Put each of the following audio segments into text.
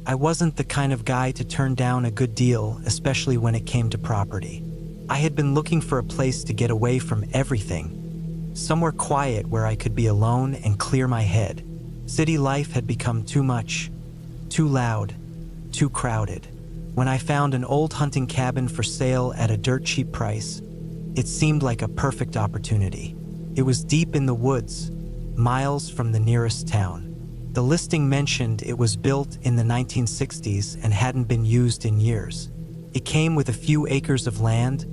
I wasn't the kind of guy to turn down a good deal, especially when it came to property. I had been looking for a place to get away from everything, somewhere quiet where I could be alone and clear my head. City life had become too much, too loud, too crowded. When I found an old hunting cabin for sale at a dirt cheap price, it seemed like a perfect opportunity. It was deep in the woods, miles from the nearest town. The listing mentioned it was built in the 1960s and hadn't been used in years. It came with a few acres of land,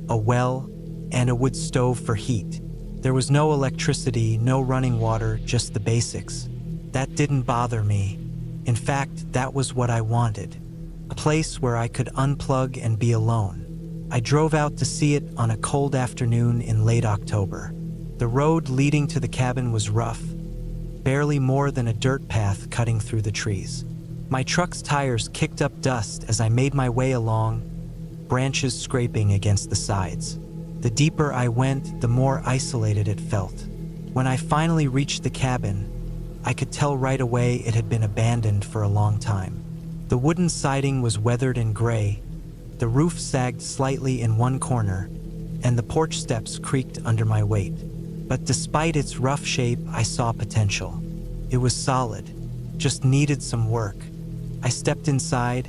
a well, and a wood stove for heat. There was no electricity, no running water, just the basics. That didn't bother me. In fact, that was what I wanted. A place where I could unplug and be alone. I drove out to see it on a cold afternoon in late October. The road leading to the cabin was rough, barely more than a dirt path cutting through the trees. My truck's tires kicked up dust as I made my way along, branches scraping against the sides. The deeper I went, the more isolated it felt. When I finally reached the cabin, I could tell right away it had been abandoned for a long time. The wooden siding was weathered and gray, the roof sagged slightly in one corner, and the porch steps creaked under my weight. But despite its rough shape, I saw potential. It was solid, just needed some work. I stepped inside,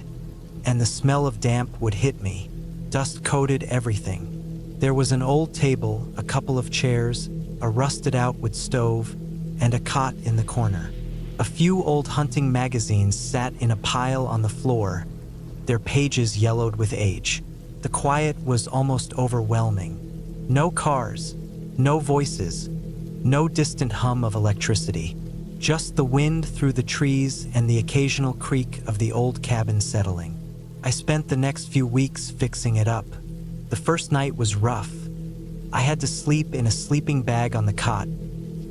and the smell of damp would hit me. Dust coated everything. There was an old table, a couple of chairs, a rusted-out wood stove, and a cot in the corner. A few old hunting magazines sat in a pile on the floor, their pages yellowed with age. The quiet was almost overwhelming. No cars, no voices, no distant hum of electricity. Just the wind through the trees and the occasional creak of the old cabin settling. I spent the next few weeks fixing it up. The first night was rough. I had to sleep in a sleeping bag on the cot,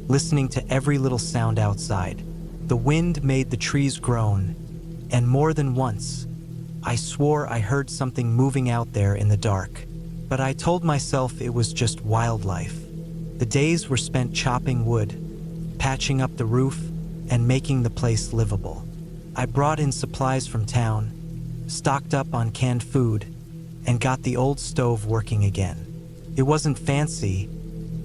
listening to every little sound outside. The wind made the trees groan, and more than once, I swore I heard something moving out there in the dark. But I told myself it was just wildlife. The days were spent chopping wood, patching up the roof, and making the place livable. I brought in supplies from town, stocked up on canned food, and got the old stove working again. It wasn't fancy,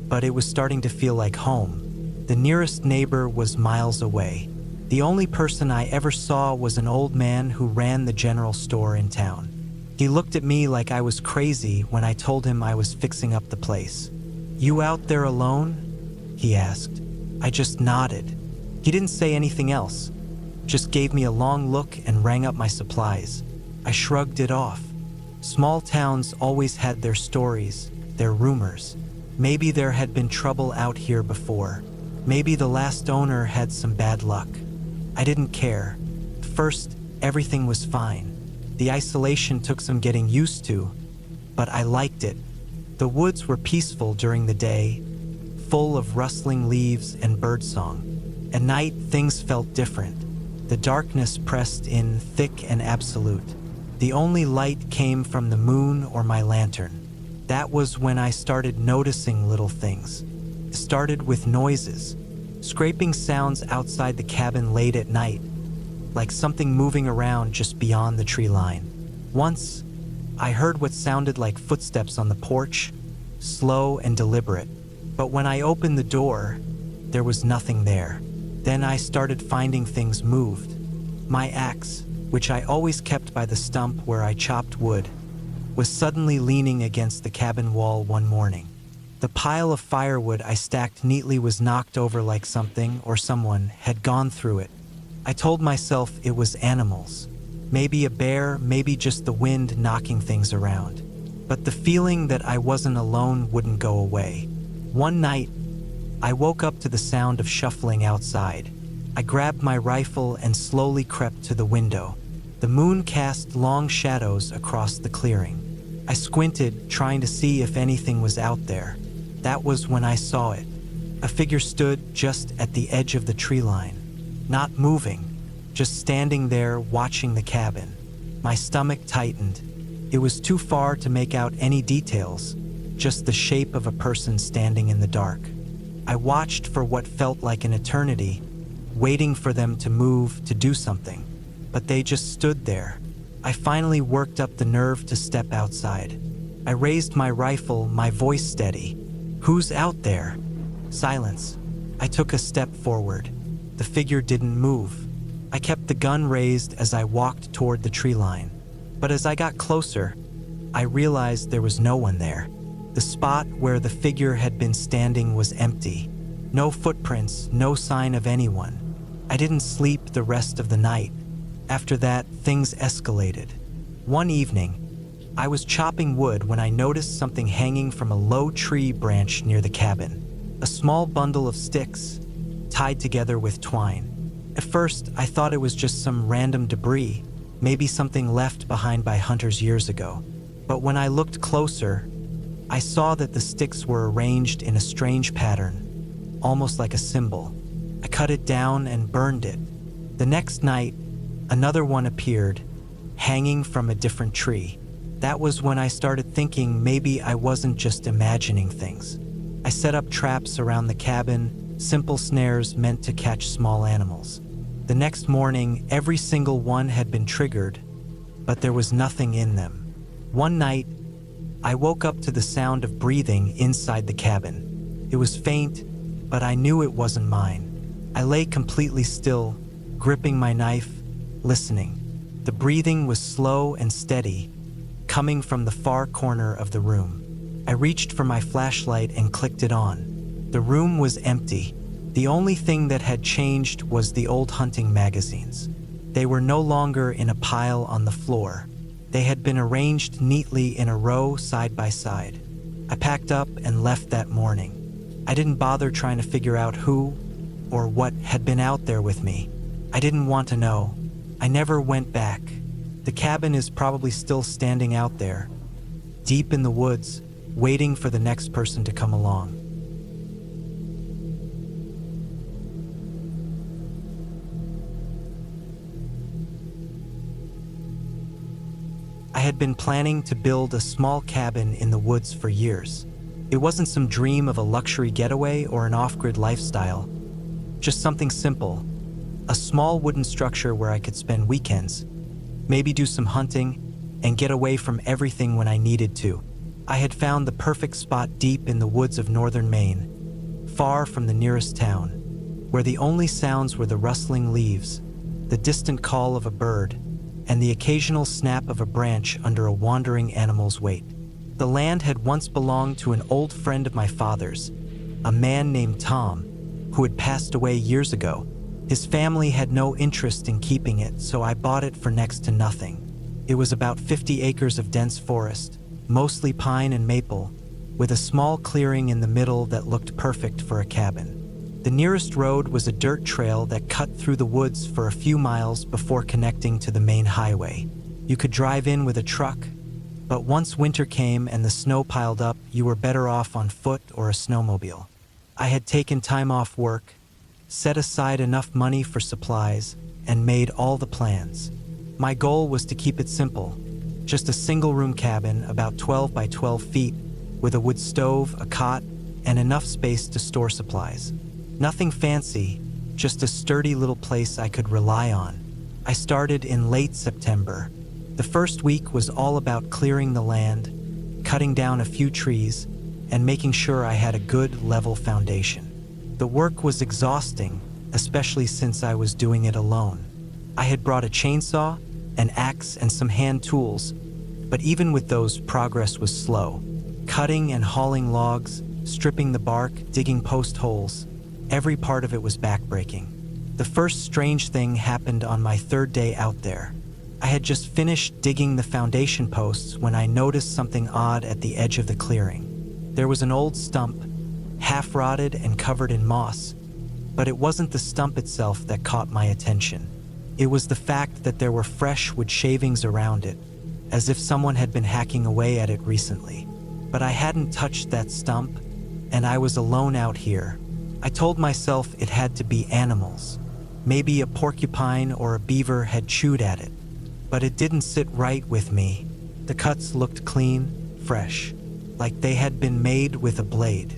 but it was starting to feel like home. The nearest neighbor was miles away. The only person I ever saw was an old man who ran the general store in town. He looked at me like I was crazy when I told him I was fixing up the place. "You out there alone?" he asked. I just nodded. He didn't say anything else, just gave me a long look and rang up my supplies. I shrugged it off. Small towns always had their stories, their rumors. Maybe there had been trouble out here before. Maybe the last owner had some bad luck. I didn't care. At first, everything was fine. The isolation took some getting used to, but I liked it. The woods were peaceful during the day, full of rustling leaves and birdsong. At night, things felt different. The darkness pressed in thick and absolute. The only light came from the moon or my lantern. That was when I started noticing little things. It started with noises, scraping sounds outside the cabin late at night, like something moving around just beyond the tree line. Once, I heard what sounded like footsteps on the porch, slow and deliberate. But when I opened the door, there was nothing there. Then I started finding things moved. My axe, which I always kept by the stump where I chopped wood, was suddenly leaning against the cabin wall one morning. The pile of firewood I stacked neatly was knocked over like something or someone had gone through it. I told myself it was animals. Maybe a bear, maybe just the wind knocking things around. But the feeling that I wasn't alone wouldn't go away. One night, I woke up to the sound of shuffling outside. I grabbed my rifle and slowly crept to the window. The moon cast long shadows across the clearing. I squinted, trying to see if anything was out there. That was when I saw it. A figure stood just at the edge of the tree line, not moving, just standing there watching the cabin. My stomach tightened. It was too far to make out any details, just the shape of a person standing in the dark. I watched for what felt like an eternity, waiting for them to move, to do something. but they just stood there. I finally worked up the nerve to step outside. I raised my rifle, my voice steady. "Who's out there?" Silence. I took a step forward. The figure didn't move. I kept the gun raised as I walked toward the tree line. But as I got closer, I realized there was no one there. The spot where the figure had been standing was empty. No footprints, no sign of anyone. I didn't sleep the rest of the night. After that, things escalated. One evening, I was chopping wood when I noticed something hanging from a low tree branch near the cabin. A small bundle of sticks, tied together with twine. At first, I thought it was just some random debris, maybe something left behind by hunters years ago. But when I looked closer, I saw that the sticks were arranged in a strange pattern, almost like a symbol. I cut it down and burned it. The next night, another one appeared, hanging from a different tree. That was when I started thinking maybe I wasn't just imagining things. I set up traps around the cabin, simple snares meant to catch small animals. The next morning, every single one had been triggered, but there was nothing in them. One night, I woke up to the sound of breathing inside the cabin. It was faint, but I knew it wasn't mine. I lay completely still, gripping my knife, listening. The breathing was slow and steady, coming from the far corner of the room. I reached for my flashlight and clicked it on. The room was empty. The only thing that had changed was the old hunting magazines. They were no longer in a pile on the floor. They had been arranged neatly in a row side by side. I packed up and left that morning. I didn't bother trying to figure out who or what had been out there with me. I didn't want to know. I never went back. The cabin is probably still standing out there, deep in the woods, waiting for the next person to come along. I had been planning to build a small cabin in the woods for years. It wasn't some dream of a luxury getaway or an off-grid lifestyle, just something simple. A small wooden structure where I could spend weekends, maybe do some hunting, and get away from everything when I needed to. I had found the perfect spot deep in the woods of northern Maine, far from the nearest town, where the only sounds were the rustling leaves, the distant call of a bird, and the occasional snap of a branch under a wandering animal's weight. The land had once belonged to an old friend of my father's, a man named Tom, who had passed away years ago. His family had no interest in keeping it, so I bought it for next to nothing. It was about 50 acres of dense forest, mostly pine and maple, with a small clearing in the middle that looked perfect for a cabin. The nearest road was a dirt trail that cut through the woods for a few miles before connecting to the main highway. You could drive in with a truck, but once winter came and the snow piled up, you were better off on foot or a snowmobile. I had taken time off work, set aside enough money for supplies, and made all the plans. My goal was to keep it simple, just a single-room cabin about 12 by 12 feet, with a wood stove, a cot, and enough space to store supplies. Nothing fancy, just a sturdy little place I could rely on. I started in late September. The first week was all about clearing the land, cutting down a few trees, and making sure I had a good, level foundation. The work was exhausting, especially since I was doing it alone. I had brought a chainsaw, an axe, and some hand tools, but even with those, progress was slow. Cutting and hauling logs, stripping the bark, digging post holes, every part of it was backbreaking. The first strange thing happened on my third day out there. I had just finished digging the foundation posts when I noticed something odd at the edge of the clearing. There was an old stump, half-rotted and covered in moss, but it wasn't the stump itself that caught my attention. It was the fact that there were fresh wood shavings around it, as if someone had been hacking away at it recently. But I hadn't touched that stump, and I was alone out here. I told myself it had to be animals. Maybe a porcupine or a beaver had chewed at it, but it didn't sit right with me. The cuts looked clean, fresh, like they had been made with a blade.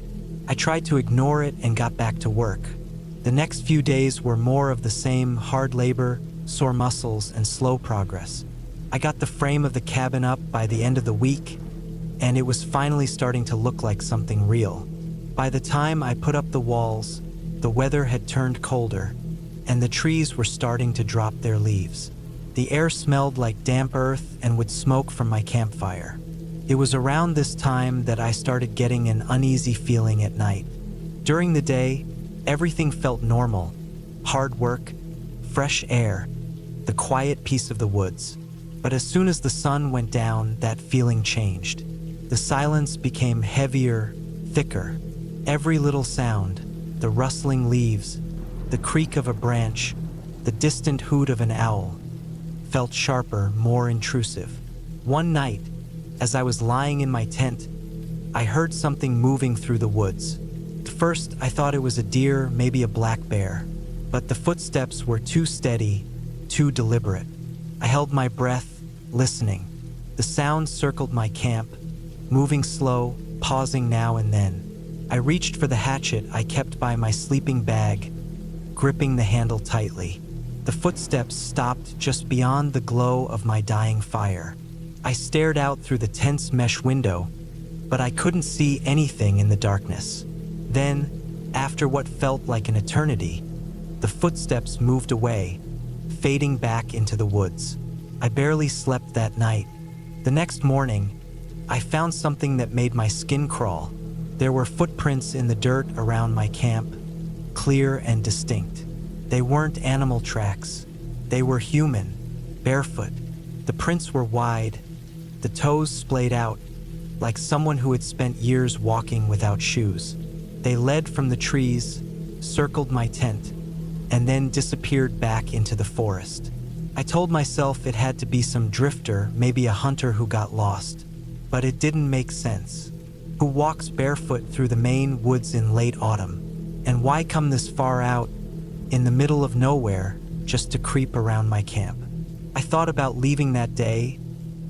I tried to ignore it and got back to work. The next few days were more of the same: hard labor, sore muscles, and slow progress. I got the frame of the cabin up by the end of the week, and it was finally starting to look like something real. By the time I put up the walls, the weather had turned colder, and the trees were starting to drop their leaves. The air smelled like damp earth and wood smoke from my campfire. It was around this time that I started getting an uneasy feeling at night. During the day, everything felt normal. Hard work, fresh air, the quiet peace of the woods. But as soon as the sun went down, that feeling changed. The silence became heavier, thicker. Every little sound, the rustling leaves, the creak of a branch, the distant hoot of an owl, felt sharper, more intrusive. One night, as I was lying in my tent, I heard something moving through the woods. At first, I thought it was a deer, maybe a black bear, but the footsteps were too steady, too deliberate. I held my breath, listening. The sound circled my camp, moving slow, pausing now and then. I reached for the hatchet I kept by my sleeping bag, gripping the handle tightly. The footsteps stopped just beyond the glow of my dying fire. I stared out through the tent's mesh window, but I couldn't see anything in the darkness. Then, after what felt like an eternity, the footsteps moved away, fading back into the woods. I barely slept that night. The next morning, I found something that made my skin crawl. There were footprints in the dirt around my camp, clear and distinct. They weren't animal tracks. They were human, barefoot. The prints were wide, the toes splayed out, like someone who had spent years walking without shoes. They led from the trees, circled my tent, and then disappeared back into the forest. I told myself it had to be some drifter, maybe a hunter who got lost. But it didn't make sense. Who walks barefoot through the Maine woods in late autumn? And why come this far out, in the middle of nowhere, just to creep around my camp? I thought about leaving that day,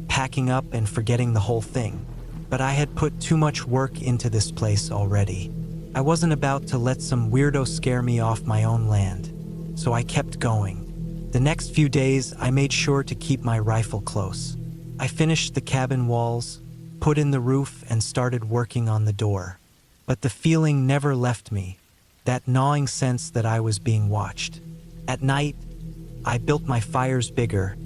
packing up and forgetting the whole thing. But I had put too much work into this place already. I wasn't about to let some weirdo scare me off my own land, so I kept going. The next few days, I made sure to keep my rifle close. I finished the cabin walls, put in the roof, and started working on the door. But the feeling never left me, that gnawing sense that I was being watched. At night, I built my fires bigger,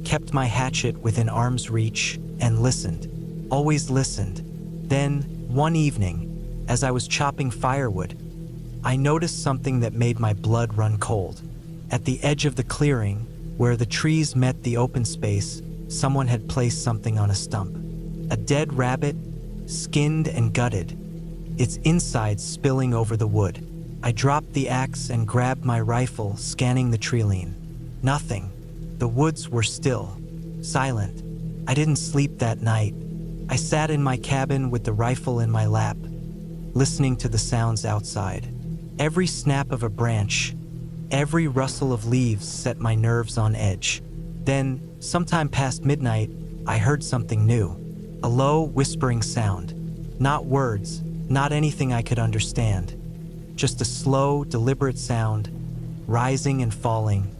kept my hatchet within arm's reach, and listened. Always listened. Then, one evening, as I was chopping firewood, I noticed something that made my blood run cold. At the edge of the clearing, where the trees met the open space, someone had placed something on a stump. A dead rabbit, skinned and gutted, its insides spilling over the wood. I dropped the axe and grabbed my rifle, scanning the treeline. Nothing. The woods were still, silent. I didn't sleep that night. I sat in my cabin with the rifle in my lap, listening to the sounds outside. Every snap of a branch, every rustle of leaves set my nerves on edge. Then, sometime past midnight, I heard something new. A low, whispering sound. Not words, not anything I could understand. Just a slow, deliberate sound, rising and falling,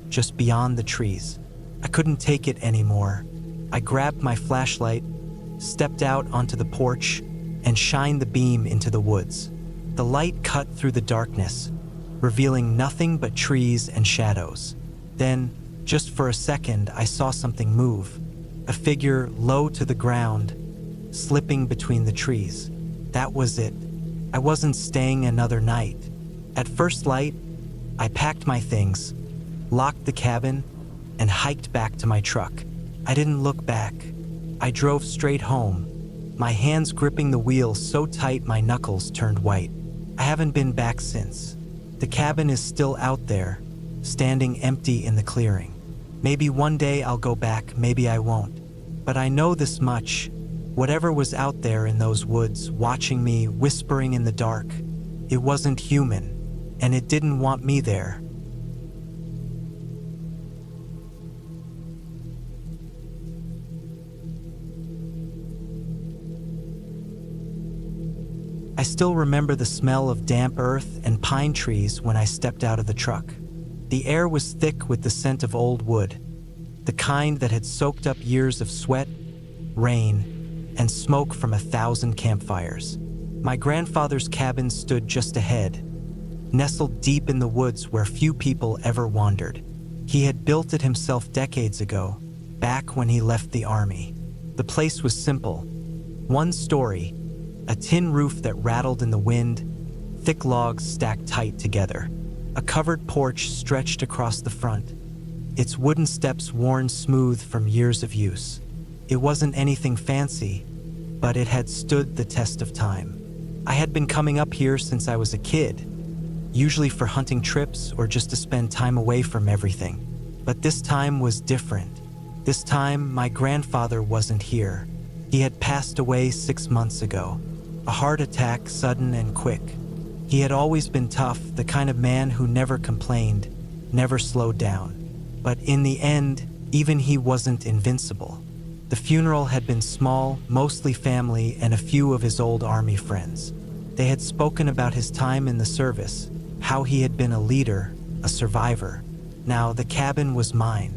just beyond the trees. I couldn't take it anymore. I grabbed my flashlight, stepped out onto the porch, and shined the beam into the woods. The light cut through the darkness, revealing nothing but trees and shadows. Then, just for a second, I saw something move. A figure low to the ground, slipping between the trees. That was it. I wasn't staying another night. At first light, I packed my things, locked the cabin, and hiked back to my truck. I didn't look back. I drove straight home, my hands gripping the wheel so tight my knuckles turned white. I haven't been back since. The cabin is still out there, standing empty in the clearing. Maybe one day I'll go back, maybe I won't. But I know this much. Whatever was out there in those woods, watching me, whispering in the dark, it wasn't human, and it didn't want me there. I still remember the smell of damp earth and pine trees when I stepped out of the truck. The air was thick with the scent of old wood, the kind that had soaked up years of sweat, rain, and smoke from 1,000 campfires. My grandfather's cabin stood just ahead, nestled deep in the woods where few people ever wandered. He had built it himself decades ago, back when he left the army. The place was simple. One story, a tin roof that rattled in the wind, thick logs stacked tight together. A covered porch stretched across the front, its wooden steps worn smooth from years of use. It wasn't anything fancy, but it had stood the test of time. I had been coming up here since I was a kid, usually for hunting trips or just to spend time away from everything. But this time was different. This time, my grandfather wasn't here. He had passed away 6 months ago. A heart attack, sudden and quick. He had always been tough, the kind of man who never complained, never slowed down. But in the end, even he wasn't invincible. The funeral had been small, mostly family and a few of his old army friends. They had spoken about his time in the service, how he had been a leader, a survivor. Now the cabin was mine.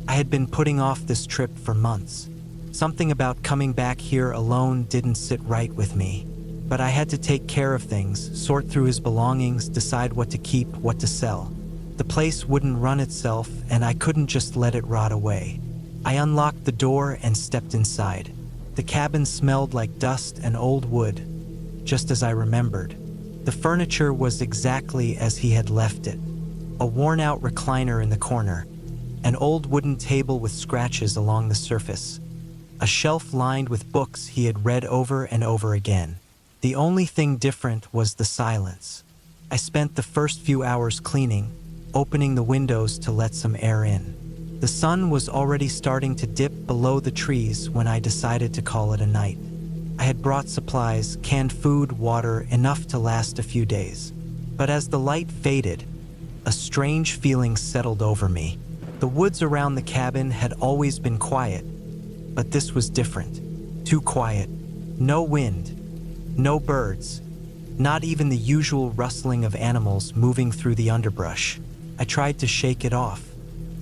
I had been putting off this trip for months. Something about coming back here alone didn't sit right with me. But I had to take care of things, sort through his belongings, decide what to keep, what to sell. The place wouldn't run itself, and I couldn't just let it rot away. I unlocked the door and stepped inside. The cabin smelled like dust and old wood, just as I remembered. The furniture was exactly as he had left it. A worn-out recliner in the corner, an old wooden table with scratches along the surface, a shelf lined with books he had read over and over again. The only thing different was the silence. I spent the first few hours cleaning, opening the windows to let some air in. The sun was already starting to dip below the trees when I decided to call it a night. I had brought supplies, canned food, water, enough to last a few days. But as the light faded, a strange feeling settled over me. The woods around the cabin had always been quiet, but this was different. Too quiet. No wind, no birds, not even the usual rustling of animals moving through the underbrush. I tried to shake it off.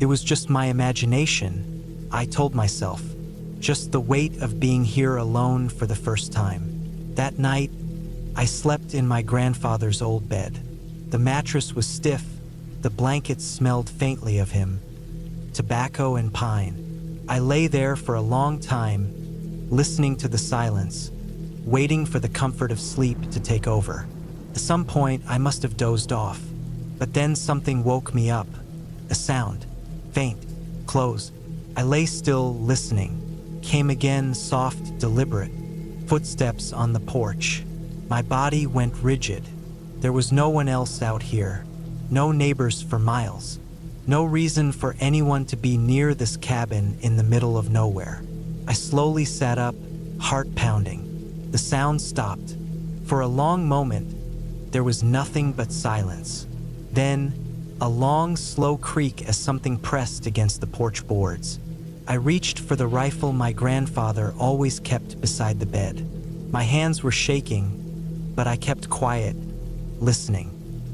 It was just my imagination, I told myself. Just the weight of being here alone for the first time. That night, I slept in my grandfather's old bed. The mattress was stiff, the blankets smelled faintly of him, tobacco and pine. I lay there for a long time, listening to the silence, waiting for the comfort of sleep to take over. At some point, I must have dozed off, but then something woke me up. A sound, faint, close. I lay still, listening. Came again, soft, deliberate. Footsteps on the porch. My body went rigid. There was no one else out here. No neighbors for miles. No reason for anyone to be near this cabin in the middle of nowhere. I slowly sat up, heart pounding. The sound stopped. For a long moment, there was nothing but silence. Then, a long, slow creak as something pressed against the porch boards. I reached for the rifle my grandfather always kept beside the bed. My hands were shaking, but I kept quiet, listening.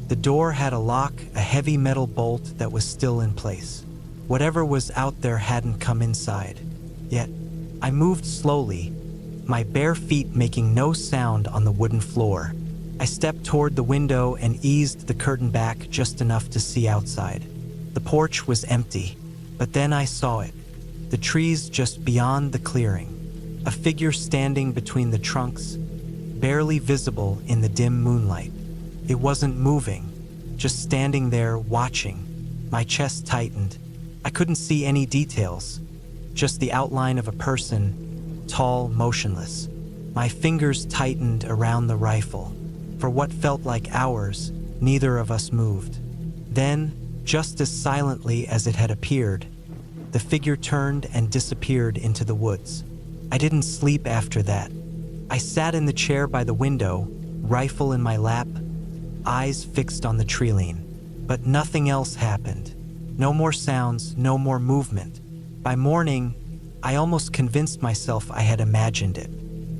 The door had a lock, a heavy metal bolt that was still in place. Whatever was out there hadn't come inside. Yet, I moved slowly, my bare feet making no sound on the wooden floor. I stepped toward the window and eased the curtain back just enough to see outside. The porch was empty, but then I saw it. The trees just beyond the clearing. A figure standing between the trunks, barely visible in the dim moonlight. It wasn't moving, just standing there watching. My chest tightened. I couldn't see any details, just the outline of a person, tall, motionless. My fingers tightened around the rifle. For what felt like hours, neither of us moved. Then, just as silently as it had appeared, the figure turned and disappeared into the woods. I didn't sleep after that. I sat in the chair by the window, rifle in my lap, eyes fixed on the treeline. But nothing else happened. No more sounds, no more movement. By morning, I almost convinced myself I had imagined it.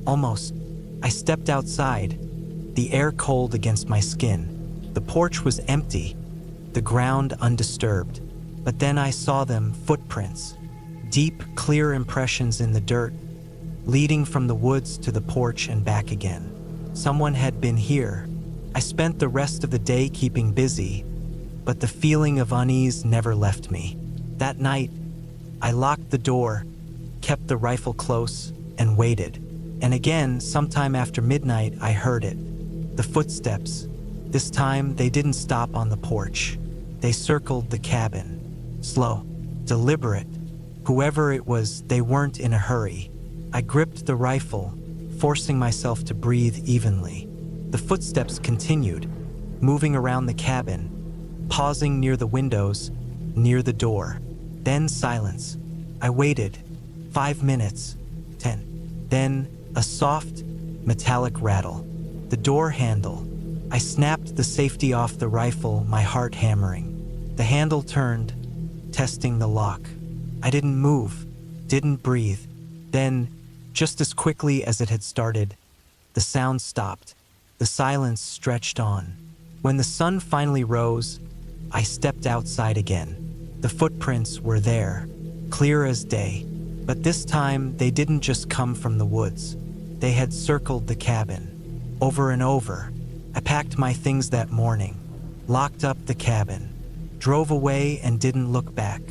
Almost. I stepped outside, the air cold against my skin. The porch was empty, the ground undisturbed. But then I saw them, footprints. Deep, clear impressions in the dirt, leading from the woods to the porch and back again. Someone had been here. I spent the rest of the day keeping busy, but the feeling of unease never left me. That night, I locked the door, kept the rifle close, and waited. And again, sometime after midnight, I heard it. The footsteps. This time, they didn't stop on the porch. They circled the cabin. Slow, deliberate. Whoever it was, they weren't in a hurry. I gripped the rifle, forcing myself to breathe evenly. The footsteps continued, moving around the cabin, pausing near the windows, near the door. Then silence. I waited. 5 minutes. 10. Then a soft, metallic rattle. The door handle. I snapped the safety off the rifle, my heart hammering. The handle turned, testing the lock. I didn't move, didn't breathe. Then, just as quickly as it had started, the sound stopped. The silence stretched on. When the sun finally rose, I stepped outside again. The footprints were there, clear as day. But this time, they didn't just come from the woods. They had circled the cabin, over and over. I packed my things that morning, locked up the cabin, drove away and didn't look back.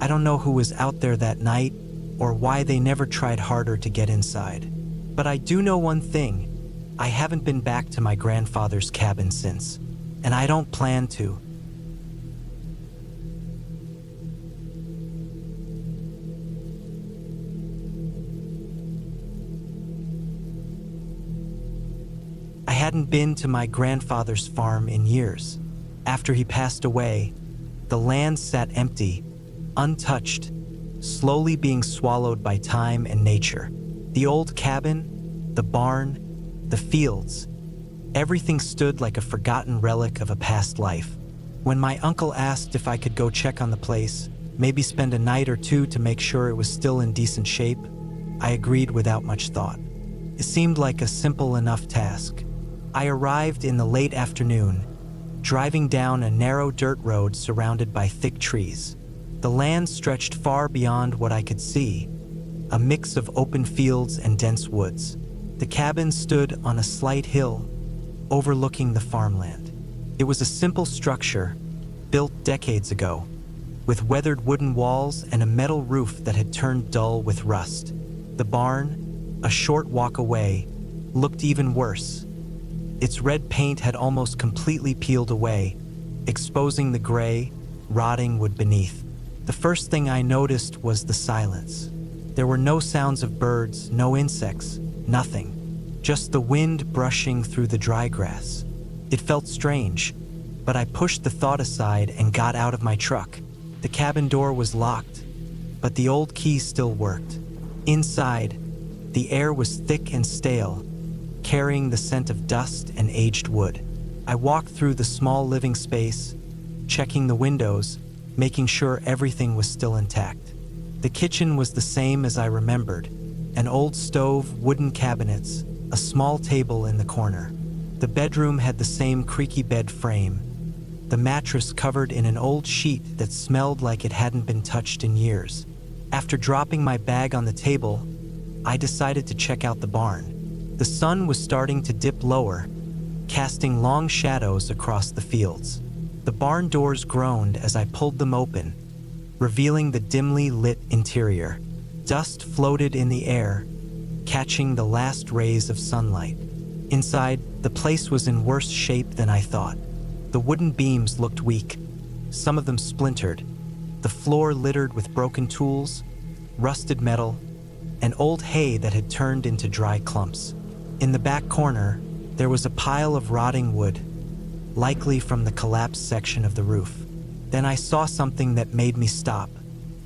I don't know who was out there that night or why they never tried harder to get inside. But I do know one thing. I haven't been back to my grandfather's cabin since, and I don't plan to. I hadn't been to my grandfather's farm in years. After he passed away, the land sat empty, untouched, slowly being swallowed by time and nature. The old cabin, the barn, the fields, everything stood like a forgotten relic of a past life. When my uncle asked if I could go check on the place, maybe spend a night or two to make sure it was still in decent shape, I agreed without much thought. It seemed like a simple enough task. I arrived in the late afternoon, driving down a narrow dirt road surrounded by thick trees. The land stretched far beyond what I could see, a mix of open fields and dense woods. The cabin stood on a slight hill, overlooking the farmland. It was a simple structure, built decades ago, with weathered wooden walls and a metal roof that had turned dull with rust. The barn, a short walk away, looked even worse. Its red paint had almost completely peeled away, exposing the gray, rotting wood beneath. The first thing I noticed was the silence. There were no sounds of birds, no insects, nothing. Just the wind brushing through the dry grass. It felt strange, but I pushed the thought aside and got out of my truck. The cabin door was locked, but the old key still worked. Inside, the air was thick and stale, carrying the scent of dust and aged wood. I walked through the small living space, checking the windows, making sure everything was still intact. The kitchen was the same as I remembered, an old stove, wooden cabinets, a small table in the corner. The bedroom had the same creaky bed frame, the mattress covered in an old sheet that smelled like it hadn't been touched in years. After dropping my bag on the table, I decided to check out the barn. The sun was starting to dip lower, casting long shadows across the fields. The barn doors groaned as I pulled them open, revealing the dimly lit interior. Dust floated in the air, catching the last rays of sunlight. Inside, the place was in worse shape than I thought. The wooden beams looked weak, some of them splintered. The floor littered with broken tools, rusted metal, and old hay that had turned into dry clumps. In the back corner, there was a pile of rotting wood, likely from the collapsed section of the roof. Then I saw something that made me stop.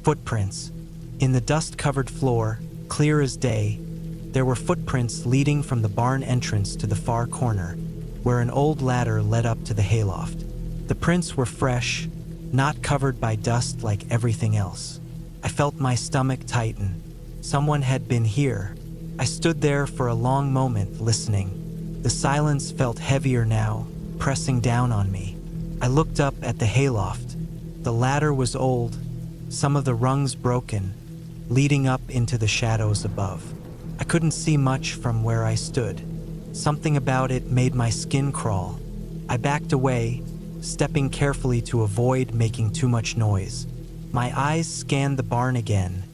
Footprints. In the dust-covered floor, clear as day, there were footprints leading from the barn entrance to the far corner, where an old ladder led up to the hayloft. The prints were fresh, not covered by dust like everything else. I felt my stomach tighten. Someone had been here. I stood there for a long moment, listening. The silence felt heavier now, pressing down on me. I looked up at the hayloft. The ladder was old, some of the rungs broken, leading up into the shadows above. I couldn't see much from where I stood. Something about it made my skin crawl. I backed away, stepping carefully to avoid making too much noise. My eyes scanned the barn again,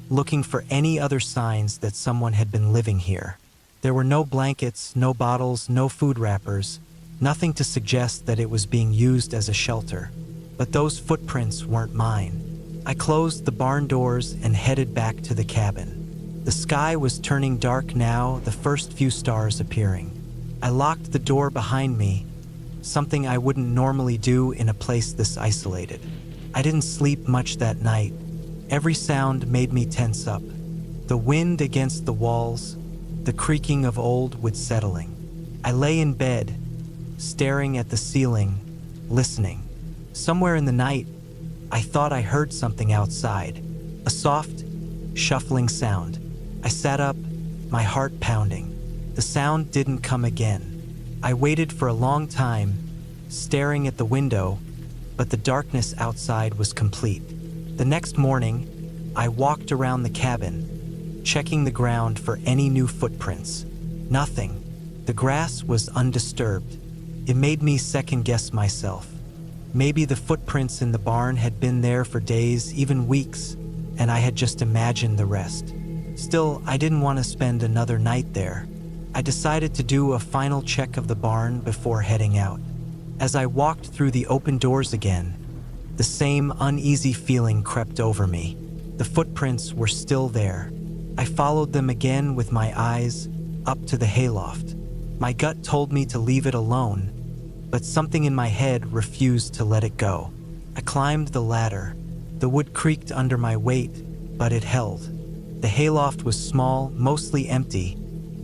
looking for any other signs that someone had been living here. There were no blankets, no bottles, no food wrappers, nothing to suggest that it was being used as a shelter. But those footprints weren't mine. I closed the barn doors and headed back to the cabin. The sky was turning dark now, the first few stars appearing. I locked the door behind me, something I wouldn't normally do in a place this isolated. I didn't sleep much that night. Every sound made me tense up. The wind against the walls, the creaking of old wood settling. I lay in bed, staring at the ceiling, listening. Somewhere in the night, I thought I heard something outside, a soft, shuffling sound. I sat up, my heart pounding. The sound didn't come again. I waited for a long time, staring at the window, but the darkness outside was complete. The next morning, I walked around the cabin, checking the ground for any new footprints. Nothing. The grass was undisturbed. It made me second-guess myself. Maybe the footprints in the barn had been there for days, even weeks, and I had just imagined the rest. Still, I didn't want to spend another night there. I decided to do a final check of the barn before heading out. As I walked through the open doors again, the same uneasy feeling crept over me. The footprints were still there. I followed them again with my eyes up to the hayloft. My gut told me to leave it alone, but something in my head refused to let it go. I climbed the ladder. The wood creaked under my weight, but it held. The hayloft was small, mostly empty,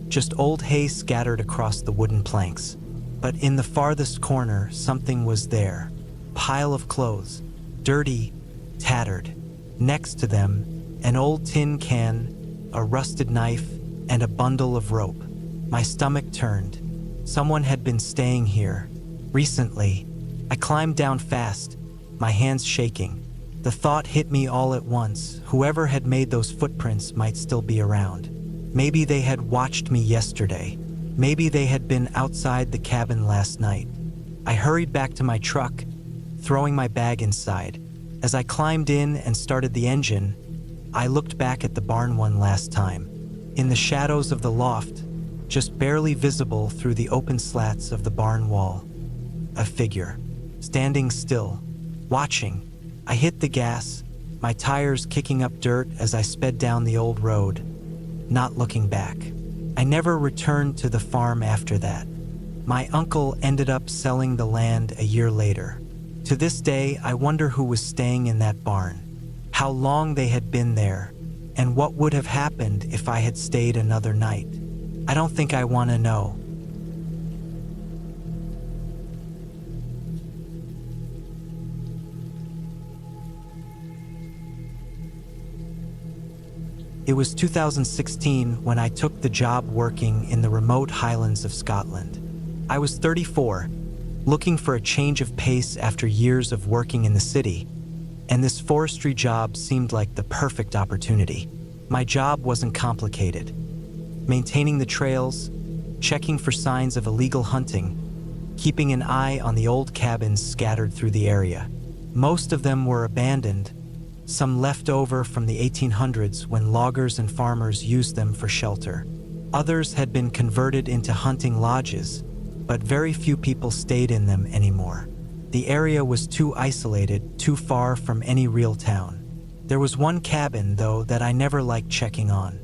just old hay scattered across the wooden planks. But in the farthest corner, something was there. Pile of clothes, dirty, tattered. Next to them, an old tin can, a rusted knife, and a bundle of rope. My stomach turned. Someone had been staying here. Recently. I climbed down fast, my hands shaking. The thought hit me all at once. Whoever had made those footprints might still be around. Maybe they had watched me yesterday. Maybe they had been outside the cabin last night. I hurried back to my truck, throwing my bag inside. As I climbed in and started the engine, I looked back at the barn one last time. In the shadows of the loft, just barely visible through the open slats of the barn wall, a figure, standing still, watching. I hit the gas, my tires kicking up dirt as I sped down the old road, not looking back. I never returned to the farm after that. My uncle ended up selling the land a year later. To this day, I wonder who was staying in that barn, how long they had been there, and what would have happened if I had stayed another night. I don't think I want to know. It was 2016 when I took the job working in the remote Highlands of Scotland. I was 34, looking for a change of pace after years of working in the city, and this forestry job seemed like the perfect opportunity. My job wasn't complicated. Maintaining the trails, checking for signs of illegal hunting, keeping an eye on the old cabins scattered through the area. Most of them were abandoned, some left over from the 1800s when loggers and farmers used them for shelter. Others had been converted into hunting lodges, but very few people stayed in them anymore. The area was too isolated, too far from any real town. There was one cabin, though, that I never liked checking on.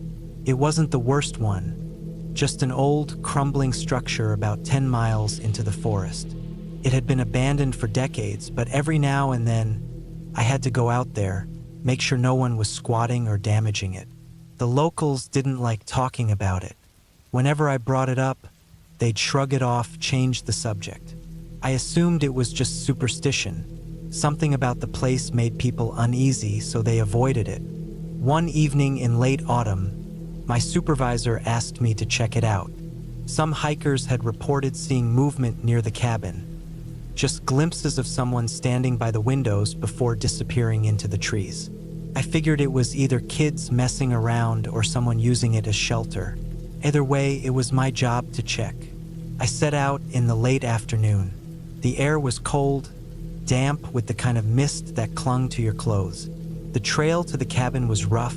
It wasn't the worst one, just an old, crumbling structure about 10 miles into the forest. It had been abandoned for decades, but every now and then, I had to go out there, make sure no one was squatting or damaging it. The locals didn't like talking about it. Whenever I brought it up, they'd shrug it off, change the subject. I assumed it was just superstition. Something about the place made people uneasy, so they avoided it. One evening in late autumn, my supervisor asked me to check it out. Some hikers had reported seeing movement near the cabin. just glimpses of someone standing by the windows before disappearing into the trees. I figured it was either kids messing around or someone using it as shelter. Either way, it was my job to check. I set out in the late afternoon. The air was cold, damp with the kind of mist that clung to your clothes. The trail to the cabin was rough,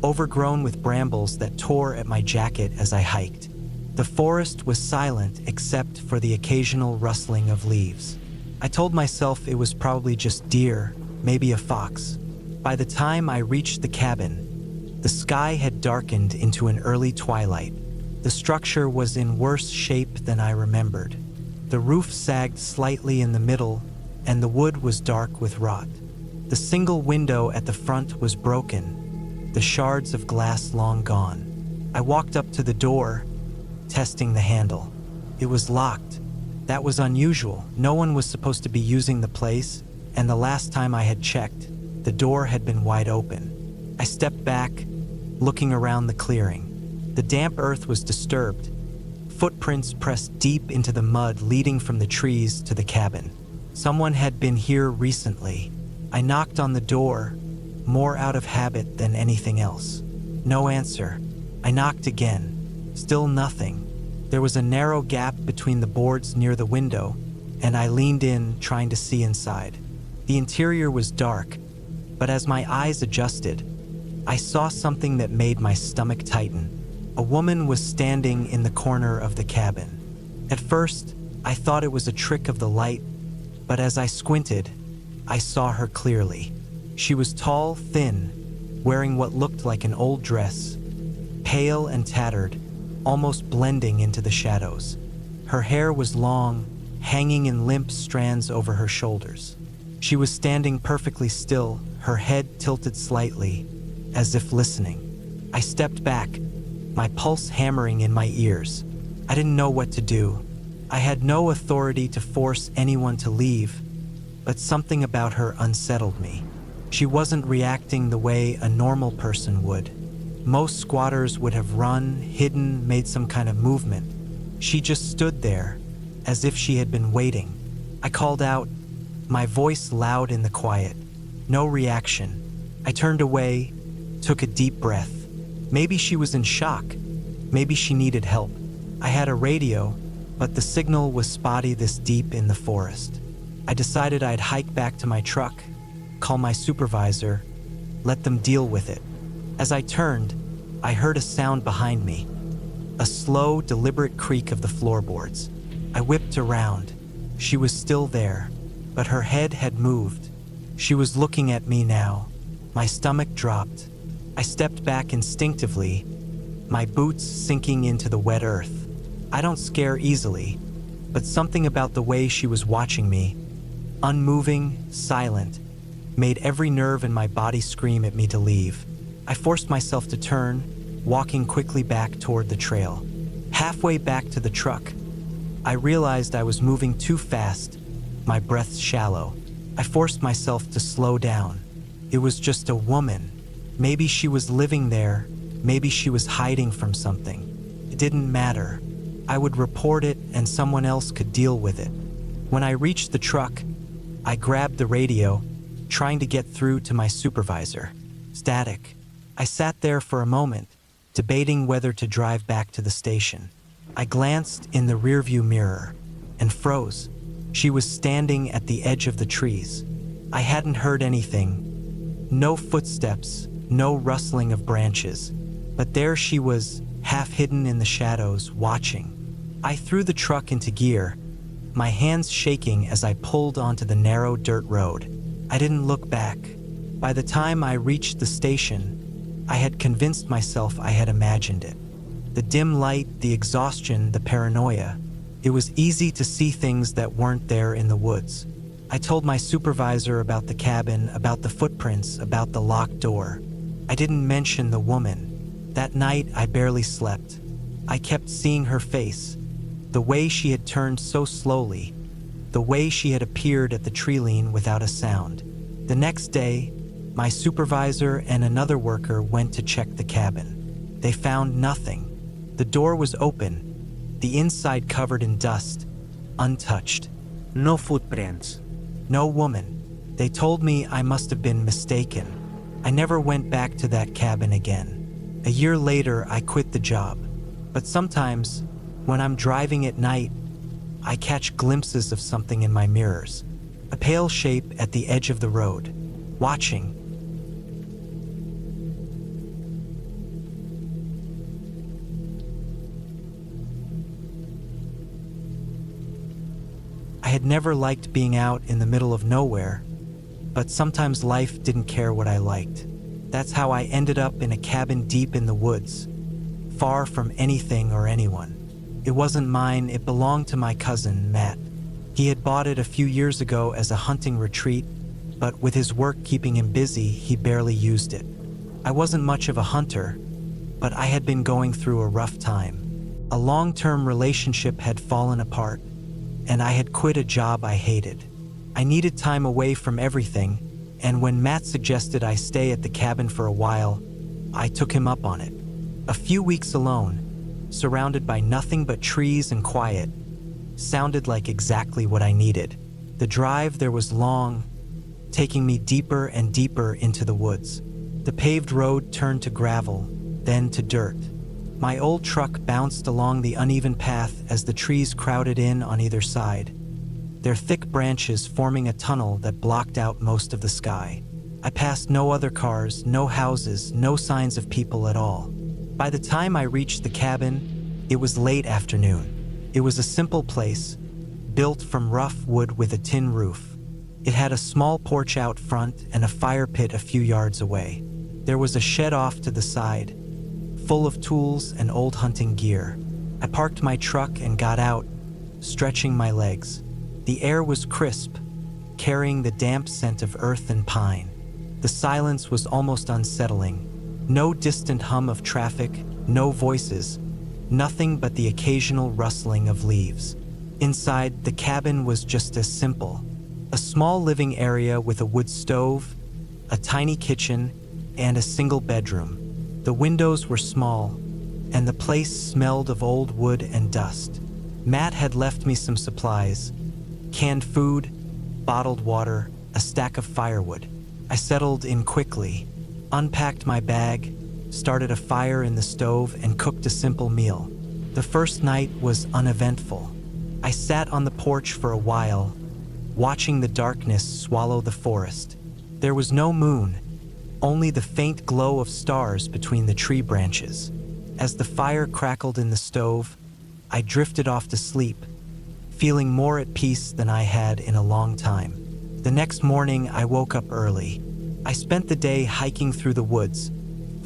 overgrown with brambles that tore at my jacket as I hiked. The forest was silent except for the occasional rustling of leaves. I told myself it was probably just deer, maybe a fox. By the time I reached the cabin, the sky had darkened into an early twilight. The structure was in worse shape than I remembered. The roof sagged slightly in the middle, and the wood was dark with rot. The single window at the front was broken, the shards of glass long gone. I walked up to the door, testing the handle. It was locked. That was unusual. No one was supposed to be using the place, and the last time I had checked, the door had been wide open. I stepped back, looking around the clearing. The damp earth was disturbed. Footprints pressed deep into the mud leading from the trees to the cabin. Someone had been here recently. I knocked on the door, more out of habit than anything else. No answer. I knocked again. Still nothing. There was a narrow gap between the boards near the window, and I leaned in, trying to see inside. The interior was dark, but as my eyes adjusted, I saw something that made my stomach tighten. A woman was standing in the corner of the cabin. At first, I thought it was a trick of the light, but as I squinted, I saw her clearly. She was tall, thin, wearing what looked like an old dress, pale and tattered, almost blending into the shadows. Her hair was long, hanging in limp strands over her shoulders. She was standing perfectly still, her head tilted slightly, as if listening. I stepped back, my pulse hammering in my ears. I didn't know what to do. I had no authority to force anyone to leave, but something about her unsettled me. She wasn't reacting the way a normal person would. Most squatters would have run, hidden, made some kind of movement. She just stood there, as if she had been waiting. I called out, my voice loud in the quiet. No reaction. I turned away, took a deep breath. Maybe she was in shock. Maybe she needed help. I had a radio, but the signal was spotty this deep in the forest. I decided I'd hike back to my truck, call my supervisor, let them deal with it. As I turned, I heard a sound behind me, a slow, deliberate creak of the floorboards. I whipped around. She was still there, but her head had moved. She was looking at me now. My stomach dropped. I stepped back instinctively, my boots sinking into the wet earth. I don't scare easily, but something about the way she was watching me, unmoving, silent, made every nerve in my body scream at me to leave. I forced myself to turn, walking quickly back toward the trail. Halfway back to the truck, I realized I was moving too fast, my breath shallow. I forced myself to slow down. It was just a woman. Maybe she was living there, maybe she was hiding from something. It didn't matter. I would report it and someone else could deal with it. When I reached the truck, I grabbed the radio, trying to get through to my supervisor. Static. I sat there for a moment, debating whether to drive back to the station. I glanced in the rearview mirror and froze. She was standing at the edge of the trees. I hadn't heard anything. No footsteps, no rustling of branches. But there she was, half hidden in the shadows, watching. I threw the truck into gear, my hands shaking as I pulled onto the narrow dirt road. I didn't look back. By the time I reached the station, I had convinced myself I had imagined it. The dim light, the exhaustion, the paranoia. It was easy to see things that weren't there in the woods. I told my supervisor about the cabin, about the footprints, about the locked door. I didn't mention the woman. That night, I barely slept. I kept seeing her face, the way she had turned so slowly, the way she had appeared at the tree lean without a sound. The next day, my supervisor and another worker went to check the cabin. They found nothing. The door was open, the inside covered in dust, untouched. No footprints. No woman. They told me I must have been mistaken. I never went back to that cabin again. A year later, I quit the job. But sometimes, when I'm driving at night, I catch glimpses of something in my mirrors. A pale shape at the edge of the road, watching. I had never liked being out in the middle of nowhere, but sometimes life didn't care what I liked. That's how I ended up in a cabin deep in the woods, far from anything or anyone. It wasn't mine, it belonged to my cousin, Matt. He had bought it a few years ago as a hunting retreat, but with his work keeping him busy, he barely used it. I wasn't much of a hunter, but I had been going through a rough time. A long-term relationship had fallen apart, and I had quit a job I hated. I needed time away from everything, and when Matt suggested I stay at the cabin for a while, I took him up on it. A few weeks alone, surrounded by nothing but trees and quiet, sounded like exactly what I needed. The drive there was long, taking me deeper and deeper into the woods. The paved road turned to gravel, then to dirt. My old truck bounced along the uneven path as the trees crowded in on either side, their thick branches forming a tunnel that blocked out most of the sky. I passed no other cars, no houses, no signs of people at all. By the time I reached the cabin, it was late afternoon. It was a simple place, built from rough wood with a tin roof. It had a small porch out front and a fire pit a few yards away. There was a shed off to the side, full of tools and old hunting gear. I parked my truck and got out, stretching my legs. The air was crisp, carrying the damp scent of earth and pine. The silence was almost unsettling. No distant hum of traffic, no voices, nothing but the occasional rustling of leaves. Inside, the cabin was just as simple. A small living area with a wood stove, a tiny kitchen, and a single bedroom. The windows were small, and the place smelled of old wood and dust. Matt had left me some supplies: canned food, bottled water, a stack of firewood. I settled in quickly, unpacked my bag, started a fire in the stove, and cooked a simple meal. The first night was uneventful. I sat on the porch for a while, watching the darkness swallow the forest. There was no moon, only the faint glow of stars between the tree branches. As the fire crackled in the stove, I drifted off to sleep, feeling more at peace than I had in a long time. The next morning, I woke up early. I spent the day hiking through the woods,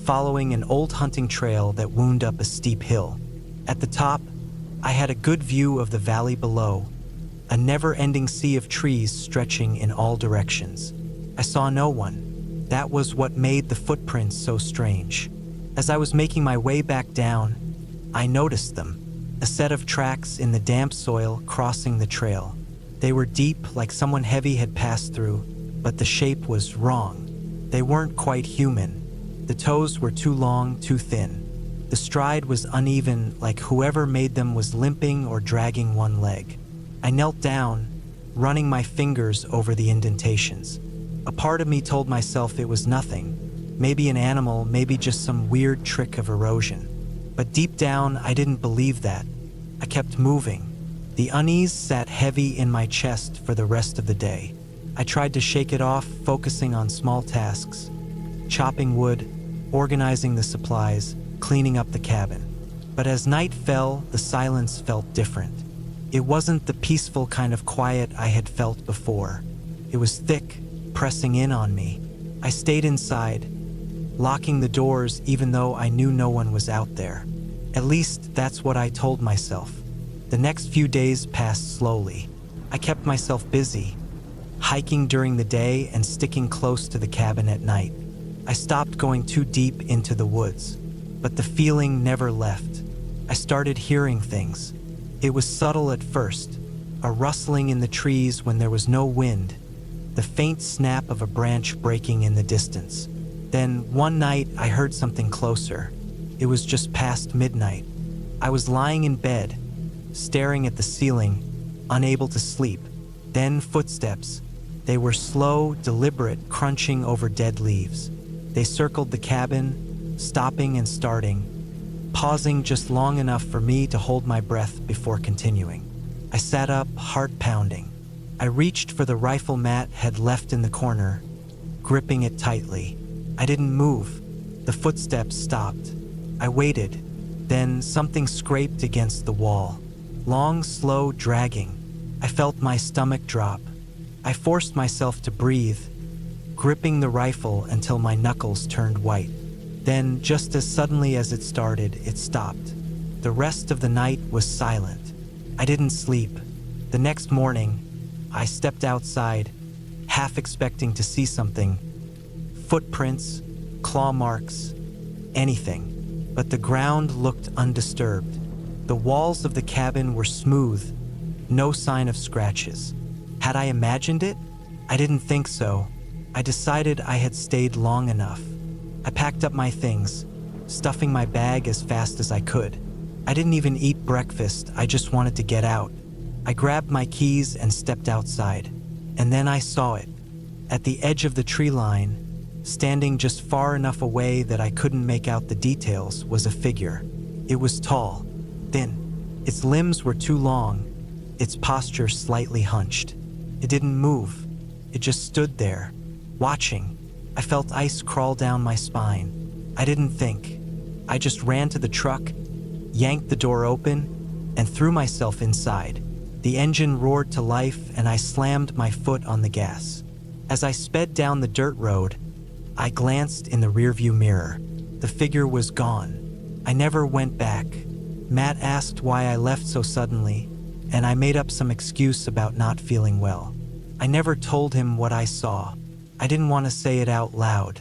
following an old hunting trail that wound up a steep hill. At the top, I had a good view of the valley below, a never-ending sea of trees stretching in all directions. I saw no one. That was what made the footprints so strange. As I was making my way back down, I noticed them, a set of tracks in the damp soil crossing the trail. They were deep, like someone heavy had passed through, but the shape was wrong. They weren't quite human. The toes were too long, too thin. The stride was uneven, like whoever made them was limping or dragging one leg. I knelt down, running my fingers over the indentations. A part of me told myself it was nothing, maybe an animal, maybe just some weird trick of erosion. But deep down, I didn't believe that. I kept moving. The unease sat heavy in my chest for the rest of the day. I tried to shake it off, focusing on small tasks: chopping wood, organizing the supplies, cleaning up the cabin. But as night fell, the silence felt different. It wasn't the peaceful kind of quiet I had felt before. It was thick, pressing in on me. I stayed inside, locking the doors even though I knew no one was out there. At least that's what I told myself. The next few days passed slowly. I kept myself busy, hiking during the day and sticking close to the cabin at night. I stopped going too deep into the woods, but the feeling never left. I started hearing things. It was subtle at first, a rustling in the trees when there was no wind, the faint snap of a branch breaking in the distance. Then one night I heard something closer. It was just past midnight. I was lying in bed, staring at the ceiling, unable to sleep. Then footsteps. They were slow, deliberate, crunching over dead leaves. They circled the cabin, stopping and starting, pausing just long enough for me to hold my breath before continuing. I sat up, heart pounding. I reached for the rifle Matt had left in the corner, gripping it tightly. I didn't move. The footsteps stopped. I waited. Then something scraped against the wall. Long, slow, dragging. I felt my stomach drop. I forced myself to breathe, gripping the rifle until my knuckles turned white. Then, just as suddenly as it started, it stopped. The rest of the night was silent. I didn't sleep. The next morning, I stepped outside, half expecting to see something. Footprints, claw marks, anything. But the ground looked undisturbed. The walls of the cabin were smooth, no sign of scratches. Had I imagined it? I didn't think so. I decided I had stayed long enough. I packed up my things, stuffing my bag as fast as I could. I didn't even eat breakfast, I just wanted to get out. I grabbed my keys and stepped outside. And then I saw it. At the edge of the tree line, standing just far enough away that I couldn't make out the details, was a figure. It was tall, thin. Its limbs were too long, its posture slightly hunched. It didn't move. It just stood there, watching. I felt ice crawl down my spine. I didn't think. I just ran to the truck, yanked the door open, and threw myself inside. The engine roared to life, and I slammed my foot on the gas. As I sped down the dirt road, I glanced in the rearview mirror. The figure was gone. I never went back. Matt asked why I left so suddenly, and I made up some excuse about not feeling well. I never told him what I saw. I didn't want to say it out loud,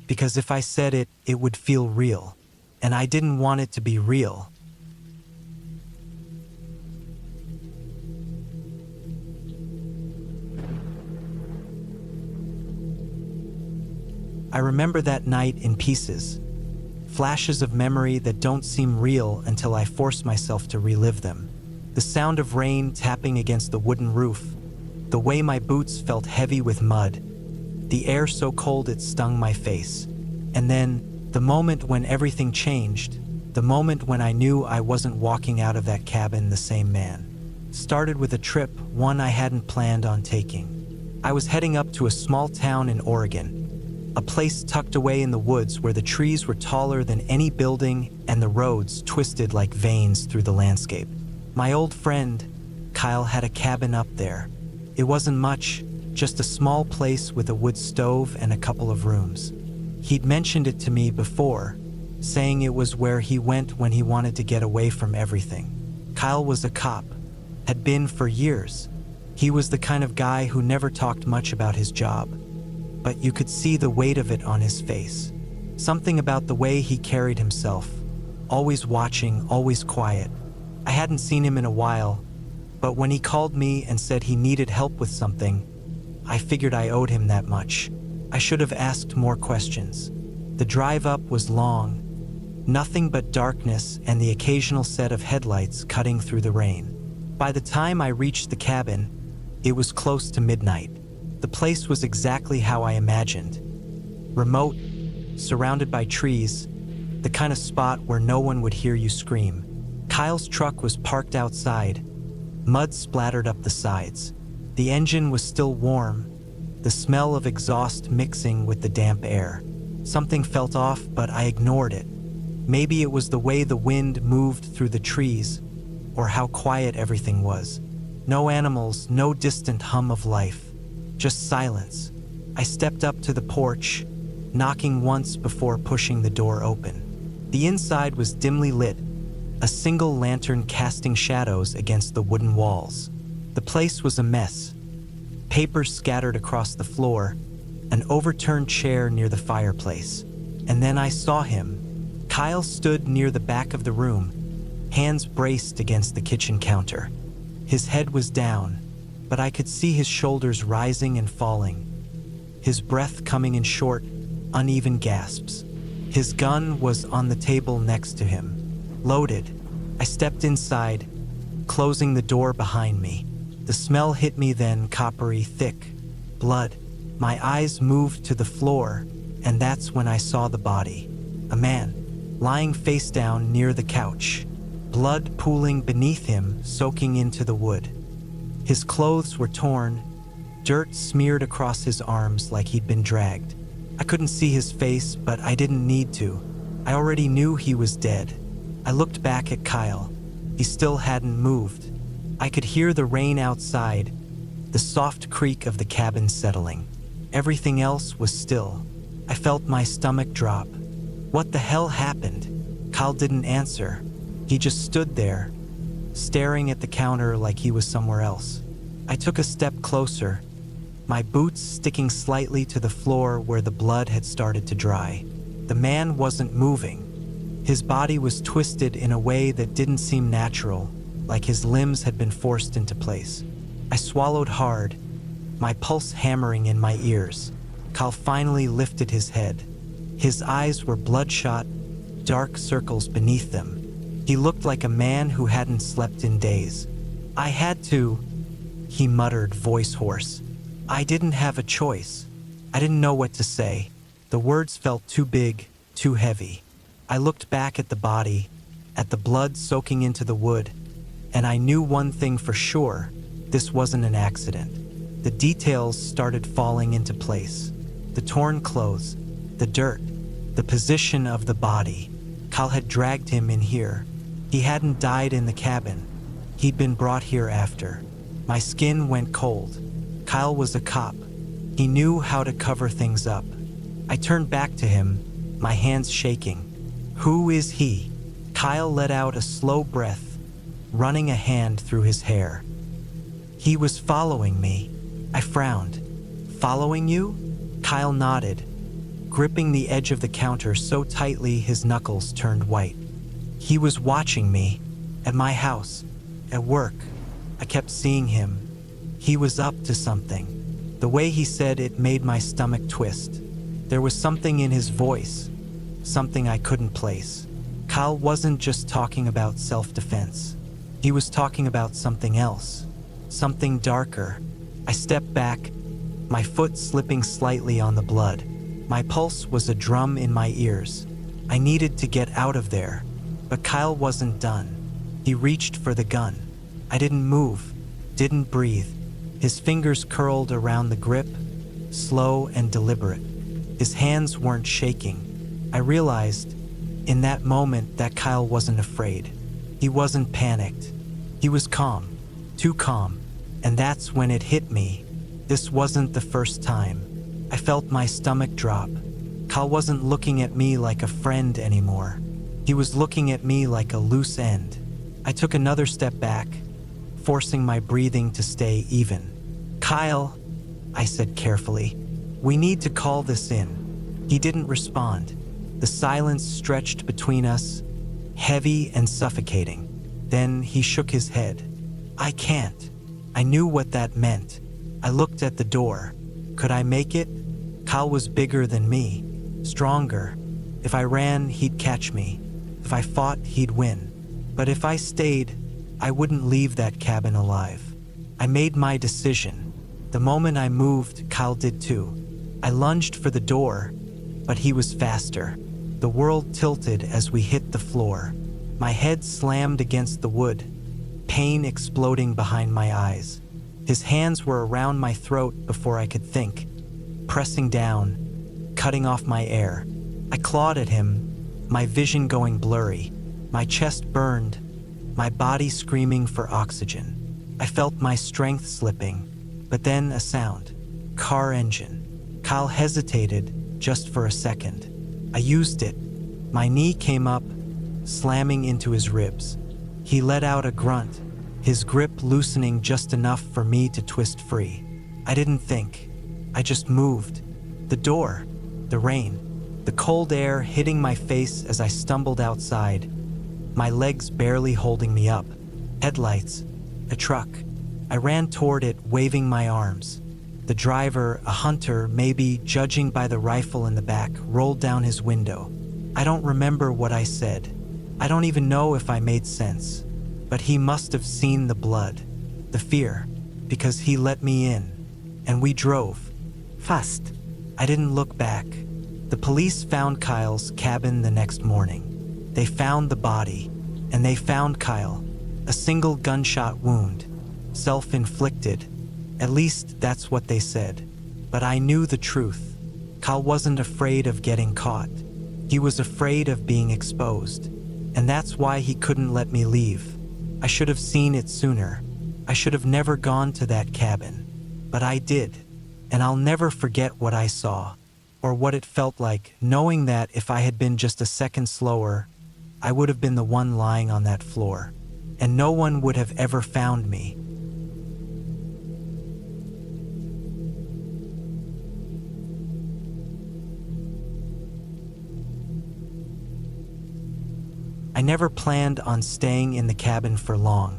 because if I said it, it would feel real, and I didn't want it to be real. I remember that night in pieces, flashes of memory that don't seem real until I force myself to relive them. The sound of rain tapping against the wooden roof, the way my boots felt heavy with mud, the air so cold it stung my face. And then, the moment when everything changed, the moment when I knew I wasn't walking out of that cabin the same man. Started with a trip, one I hadn't planned on taking. I was heading up to a small town in Oregon, a place tucked away in the woods where the trees were taller than any building and the roads twisted like veins through the landscape. My old friend, Kyle, had a cabin up there. It wasn't much, just a small place with a wood stove and a couple of rooms. He'd mentioned it to me before, saying it was where he went when he wanted to get away from everything. Kyle was a cop, had been for years. He was the kind of guy who never talked much about his job, but you could see the weight of it on his face. Something about the way he carried himself, always watching, always quiet. I hadn't seen him in a while, but when he called me and said he needed help with something, I figured I owed him that much. I should have asked more questions. The drive up was long, nothing but darkness and the occasional set of headlights cutting through the rain. By the time I reached the cabin, it was close to midnight. The place was exactly how I imagined. Remote, surrounded by trees, the kind of spot where no one would hear you scream. Kyle's truck was parked outside. Mud splattered up the sides. The engine was still warm, the smell of exhaust mixing with the damp air. Something felt off, but I ignored it. Maybe it was the way the wind moved through the trees, or how quiet everything was. No animals, no distant hum of life, just silence. I stepped up to the porch, knocking once before pushing the door open. The inside was dimly lit, a single lantern casting shadows against the wooden walls. The place was a mess. Papers scattered across the floor, an overturned chair near the fireplace. And then I saw him. Kyle stood near the back of the room, hands braced against the kitchen counter. His head was down, but I could see his shoulders rising and falling, his breath coming in short, uneven gasps. His gun was on the table next to him, loaded. I stepped inside, closing the door behind me. The smell hit me then, coppery, thick. Blood. My eyes moved to the floor, and that's when I saw the body. A man, lying face down near the couch. Blood pooling beneath him, soaking into the wood. His clothes were torn, dirt smeared across his arms like he'd been dragged. I couldn't see his face, but I didn't need to. I already knew he was dead. I looked back at Kyle. He still hadn't moved. I could hear the rain outside, the soft creak of the cabin settling. Everything else was still. I felt my stomach drop. What the hell happened? Kyle didn't answer. He just stood there, staring at the counter like he was somewhere else. I took a step closer, my boots sticking slightly to the floor where the blood had started to dry. The man wasn't moving. His body was twisted in a way that didn't seem natural, like his limbs had been forced into place. I swallowed hard, my pulse hammering in my ears. Kyle finally lifted his head. His eyes were bloodshot, dark circles beneath them. He looked like a man who hadn't slept in days. I had to, he muttered, voice hoarse. I didn't have a choice. I didn't know what to say. The words felt too big, too heavy. I looked back at the body, at the blood soaking into the wood, and I knew one thing for sure. This wasn't an accident. The details started falling into place. The torn clothes, the dirt, the position of the body. Kyle had dragged him in here. He hadn't died in the cabin. He'd been brought here after. My skin went cold. Kyle was a cop. He knew how to cover things up. I turned back to him, my hands shaking. Who is he? Kyle let out a slow breath, running a hand through his hair. He was following me. I frowned. Following you? Kyle nodded, gripping the edge of the counter so tightly his knuckles turned white. He was watching me, at my house, at work. I kept seeing him. He was up to something. The way he said it made my stomach twist. There was something in his voice, something I couldn't place. Kyle wasn't just talking about self-defense. He was talking about something else, something darker. I stepped back, my foot slipping slightly on the blood. My pulse was a drum in my ears. I needed to get out of there. But Kyle wasn't done. He reached for the gun. I didn't move, didn't breathe. His fingers curled around the grip, slow and deliberate. His hands weren't shaking. I realized, in that moment, that Kyle wasn't afraid. He wasn't panicked. He was calm, too calm. And that's when it hit me. This wasn't the first time. I felt my stomach drop. Kyle wasn't looking at me like a friend anymore. He was looking at me like a loose end. I took another step back, forcing my breathing to stay even. Kyle, I said carefully, we need to call this in. He didn't respond. The silence stretched between us, heavy and suffocating. Then he shook his head. I can't. I knew what that meant. I looked at the door. Could I make it? Kyle was bigger than me, stronger. If I ran, he'd catch me. If I fought, he'd win. But if I stayed, I wouldn't leave that cabin alive. I made my decision. The moment I moved, Kyle did too. I lunged for the door, but he was faster. The world tilted as we hit the floor. My head slammed against the wood, pain exploding behind my eyes. His hands were around my throat before I could think, pressing down, cutting off my air. I clawed at him, my vision going blurry, my chest burned, my body screaming for oxygen. I felt my strength slipping, but then a sound. Car engine. Kyle hesitated just for a second. I used it. My knee came up, slamming into his ribs. He let out a grunt, his grip loosening just enough for me to twist free. I didn't think. I just moved. The door, the rain, the cold air hitting my face as I stumbled outside, my legs barely holding me up. Headlights, a truck. I ran toward it, waving my arms. The driver, a hunter, maybe judging by the rifle in the back, rolled down his window. I don't remember what I said. I don't even know if I made sense. But he must have seen the blood, the fear, because he let me in, and we drove. Fast. I didn't look back. The police found Kyle's cabin the next morning. They found the body, and they found Kyle. A single gunshot wound. Self-inflicted. At least that's what they said. But I knew the truth. Kyle wasn't afraid of getting caught. He was afraid of being exposed. And that's why he couldn't let me leave. I should have seen it sooner. I should have never gone to that cabin. But I did. And I'll never forget what I saw, or what it felt like, knowing that if I had been just a second slower, I would have been the one lying on that floor, and no one would have ever found me. I never planned on staying in the cabin for long.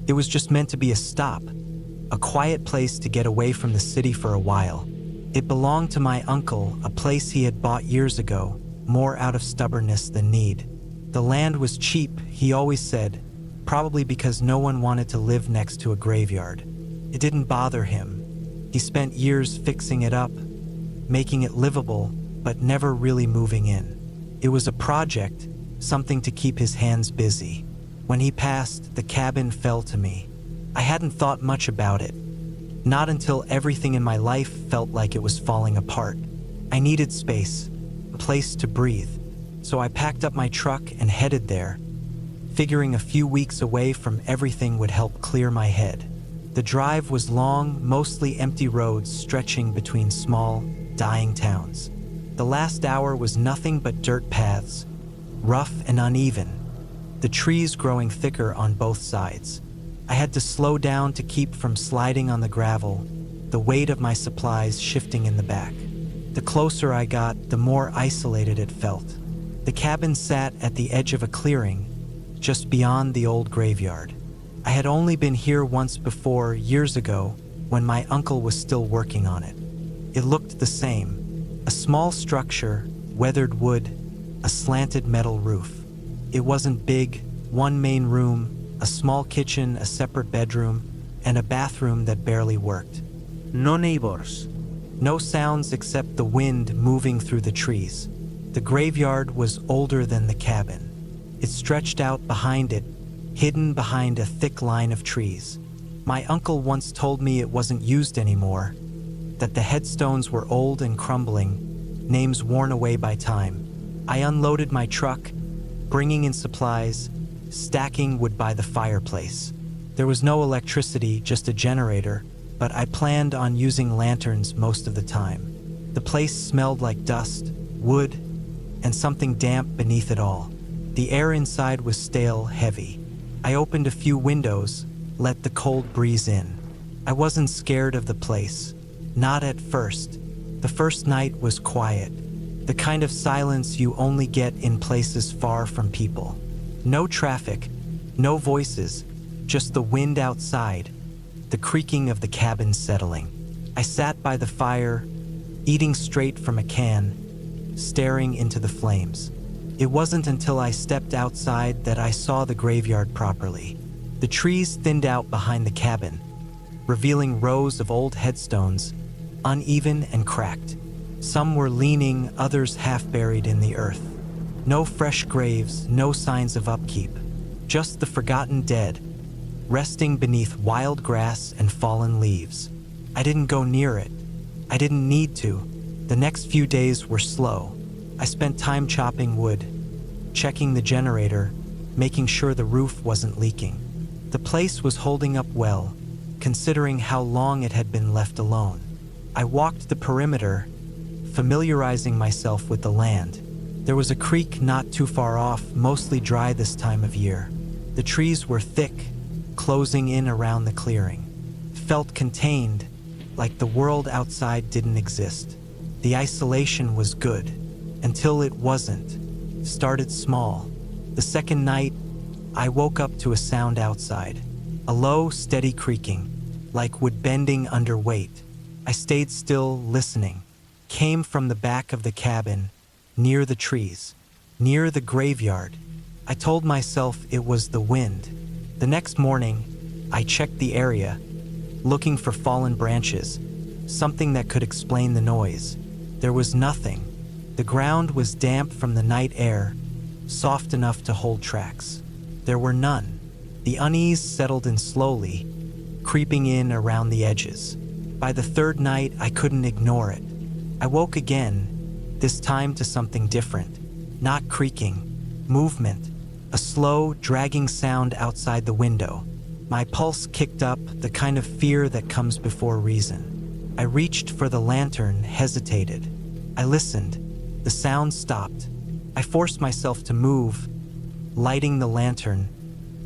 It was just meant to be a stop, a quiet place to get away from the city for a while. It belonged to my uncle, a place he had bought years ago, more out of stubbornness than need. The land was cheap, he always said, probably because no one wanted to live next to a graveyard. It didn't bother him. He spent years fixing it up, making it livable, but never really moving in. It was a project, something to keep his hands busy. When he passed, the cabin fell to me. I hadn't thought much about it. Not until everything in my life felt like it was falling apart. I needed space, a place to breathe. So I packed up my truck and headed there, figuring a few weeks away from everything would help clear my head. The drive was long, mostly empty roads stretching between small, dying towns. The last hour was nothing but dirt paths, rough and uneven, the trees growing thicker on both sides. I had to slow down to keep from sliding on the gravel, the weight of my supplies shifting in the back. The closer I got, the more isolated it felt. The cabin sat at the edge of a clearing, just beyond the old graveyard. I had only been here once before, years ago, when my uncle was still working on it. It looked the same, a small structure, weathered wood, a slanted metal roof. It wasn't big, one main room, a small kitchen, a separate bedroom, and a bathroom that barely worked. No neighbors. No sounds except the wind moving through the trees. The graveyard was older than the cabin. It stretched out behind it, hidden behind a thick line of trees. My uncle once told me it wasn't used anymore, that the headstones were old and crumbling, names worn away by time. I unloaded my truck, bringing in supplies, stacking wood by the fireplace. There was no electricity, just a generator, but I planned on using lanterns most of the time. The place smelled like dust, wood, and something damp beneath it all. The air inside was stale, heavy. I opened a few windows, let the cold breeze in. I wasn't scared of the place. Not at first. The first night was quiet. The kind of silence you only get in places far from people. No traffic, no voices, just the wind outside, the creaking of the cabin settling. I sat by the fire, eating straight from a can, staring into the flames. It wasn't until I stepped outside that I saw the graveyard properly. The trees thinned out behind the cabin, revealing rows of old headstones, uneven and cracked. Some were leaning, others half buried in the earth. No fresh graves, no signs of upkeep. Just the forgotten dead, resting beneath wild grass and fallen leaves. I didn't go near it. I didn't need to. The next few days were slow. I spent time chopping wood, checking the generator, making sure the roof wasn't leaking. The place was holding up well, considering how long it had been left alone. I walked the perimeter, familiarizing myself with the land. There was a creek not too far off, mostly dry this time of year. The trees were thick, closing in around the clearing. It felt contained, like the world outside didn't exist. The isolation was good, until it wasn't. It started small. The second night, I woke up to a sound outside. A low, steady creaking, like wood bending under weight. I stayed still, listening. Came from the back of the cabin, near the trees, near the graveyard. I told myself it was the wind. The next morning, I checked the area, looking for fallen branches, something that could explain the noise. There was nothing. The ground was damp from the night air, soft enough to hold tracks. There were none. The unease settled in slowly, creeping in around the edges. By the third night, I couldn't ignore it. I woke again, this time to something different. Not creaking, movement, a slow, dragging sound outside the window. My pulse kicked up, the kind of fear that comes before reason. I reached for the lantern, hesitated. I listened. The sound stopped. I forced myself to move, lighting the lantern,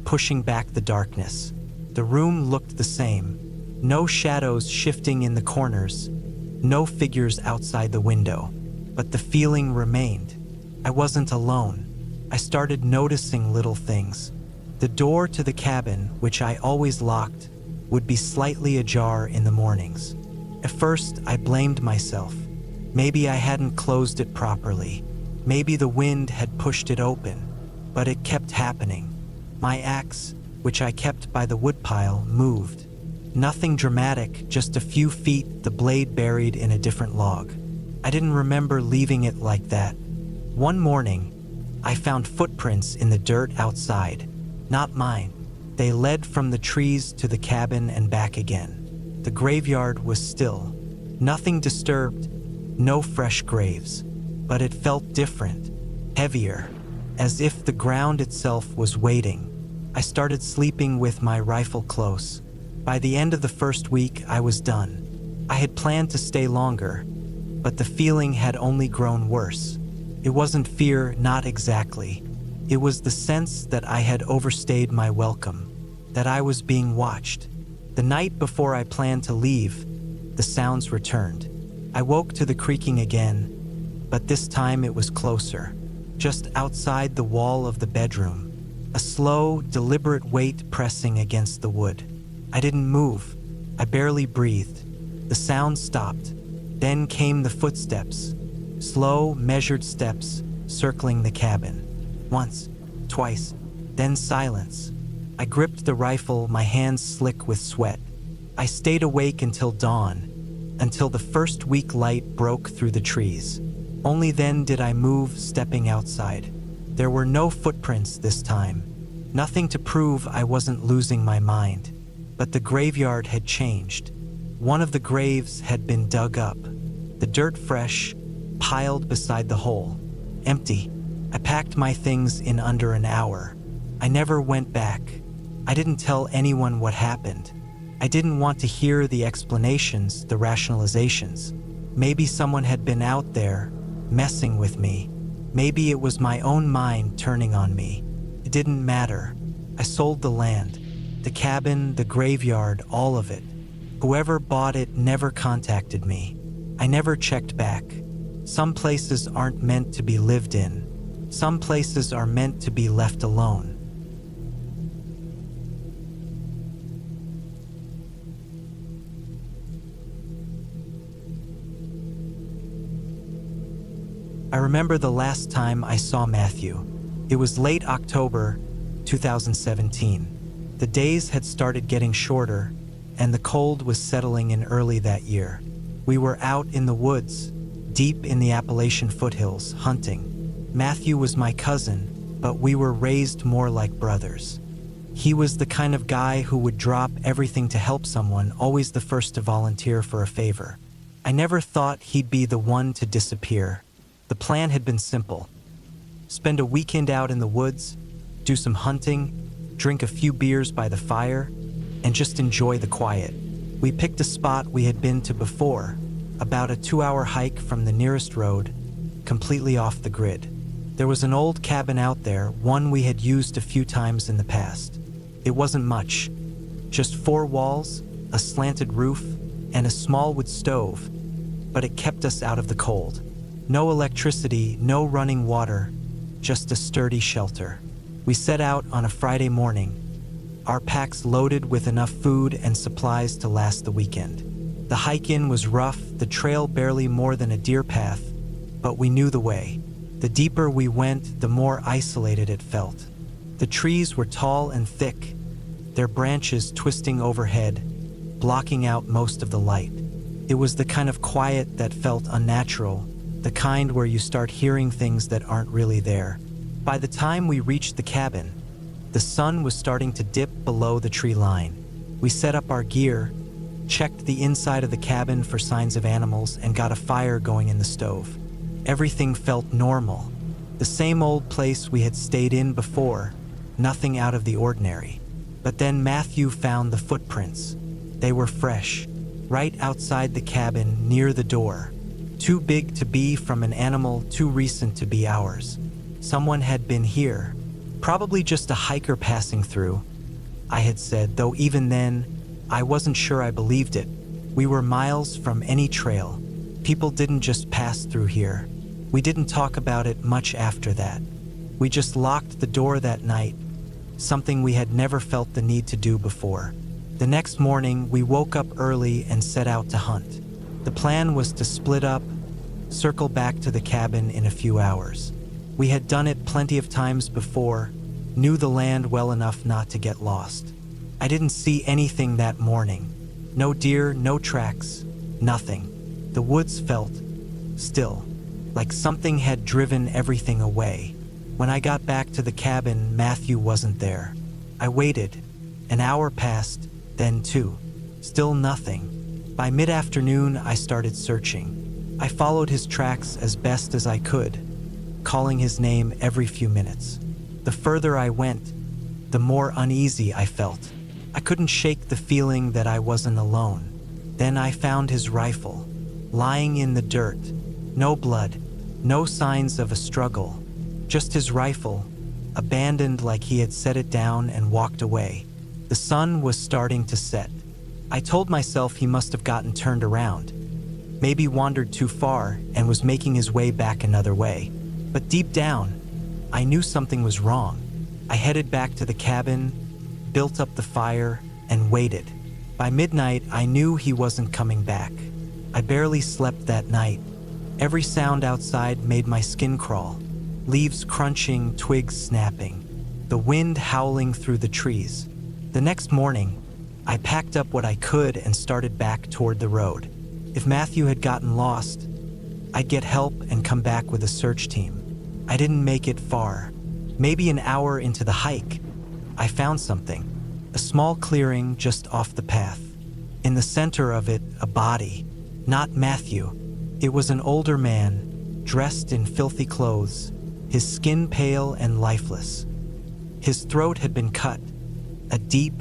pushing back the darkness. The room looked the same. No shadows shifting in the corners, no figures outside the window. But the feeling remained. I wasn't alone. I started noticing little things. The door to the cabin, which I always locked, would be slightly ajar in the mornings. At first, I blamed myself. Maybe I hadn't closed it properly. Maybe the wind had pushed it open. But it kept happening. My axe, which I kept by the woodpile, moved. Nothing dramatic, just a few feet, the blade buried in a different log. I didn't remember leaving it like that. One morning, I found footprints in the dirt outside. Not mine. They led from the trees to the cabin and back again. The graveyard was still. Nothing disturbed, no fresh graves. But it felt different, heavier, as if the ground itself was waiting. I started sleeping with my rifle close. By the end of the first week, I was done. I had planned to stay longer, but the feeling had only grown worse. It wasn't fear, not exactly. It was the sense that I had overstayed my welcome, that I was being watched. The night before I planned to leave, the sounds returned. I woke to the creaking again, but this time it was closer, just outside the wall of the bedroom. A slow, deliberate weight pressing against the wood. I didn't move. I barely breathed. The sound stopped. Then came the footsteps. Slow, measured steps circling the cabin. Once, twice, then silence. I gripped the rifle, my hands slick with sweat. I stayed awake until dawn, until the first weak light broke through the trees. Only then did I move, stepping outside. There were no footprints this time. Nothing to prove I wasn't losing my mind. But the graveyard had changed. One of the graves had been dug up, the dirt fresh, piled beside the hole. Empty. I packed my things in under an hour. I never went back. I didn't tell anyone what happened. I didn't want to hear the explanations, the rationalizations. Maybe someone had been out there, messing with me. Maybe it was my own mind turning on me. It didn't matter. I sold the land. The cabin, the graveyard, all of it. Whoever bought it never contacted me. I never checked back. Some places aren't meant to be lived in. Some places are meant to be left alone. I remember the last time I saw Matthew. It was late October 2017. The days had started getting shorter, and the cold was settling in early that year. We were out in the woods, deep in the Appalachian foothills, hunting. Matthew was my cousin, but we were raised more like brothers. He was the kind of guy who would drop everything to help someone, always the first to volunteer for a favor. I never thought he'd be the one to disappear. The plan had been simple. Spend a weekend out in the woods, do some hunting, drink a few beers by the fire, and just enjoy the quiet. We picked a spot we had been to before, about a 2-hour hike from the nearest road, completely off the grid. There was an old cabin out there, one we had used a few times in the past. It wasn't much, just 4 walls, a slanted roof, and a small wood stove, but it kept us out of the cold. No electricity, no running water, just a sturdy shelter. We set out on a Friday morning, our packs loaded with enough food and supplies to last the weekend. The hike-in was rough, the trail barely more than a deer path, but we knew the way. The deeper we went, the more isolated it felt. The trees were tall and thick, their branches twisting overhead, blocking out most of the light. It was the kind of quiet that felt unnatural, the kind where you start hearing things that aren't really there. By the time we reached the cabin, the sun was starting to dip below the tree line. We set up our gear, checked the inside of the cabin for signs of animals, and got a fire going in the stove. Everything felt normal. The same old place we had stayed in before, nothing out of the ordinary. But then Matthew found the footprints. They were fresh, right outside the cabin near the door. Too big to be from an animal, too recent to be ours. Someone had been here, probably just a hiker passing through, I had said, though even then, I wasn't sure I believed it. We were miles from any trail. People didn't just pass through here. We didn't talk about it much after that. We just locked the door that night, something we had never felt the need to do before. The next morning, we woke up early and set out to hunt. The plan was to split up, circle back to the cabin in a few hours. We had done it plenty of times before, knew the land well enough not to get lost. I didn't see anything that morning. No deer, no tracks, nothing. The woods felt still, like something had driven everything away. When I got back to the cabin, Matthew wasn't there. I waited. An hour passed, then two. Still nothing. By mid-afternoon, I started searching. I followed his tracks as best as I could, calling his name every few minutes. The further I went, the more uneasy I felt. I couldn't shake the feeling that I wasn't alone. Then I found his rifle, lying in the dirt. No blood, no signs of a struggle. Just his rifle, abandoned like he had set it down and walked away. The sun was starting to set. I told myself he must have gotten turned around, maybe wandered too far and was making his way back another way. But deep down, I knew something was wrong. I headed back to the cabin, built up the fire, and waited. By midnight, I knew he wasn't coming back. I barely slept that night. Every sound outside made my skin crawl. Leaves crunching, twigs snapping, the wind howling through the trees. The next morning, I packed up what I could and started back toward the road. If Matthew had gotten lost, I'd get help and come back with a search team. I didn't make it far. Maybe an hour into the hike, I found something. A small clearing just off the path. In the center of it, a body. Not Matthew. It was an older man, dressed in filthy clothes, his skin pale and lifeless. His throat had been cut, a deep,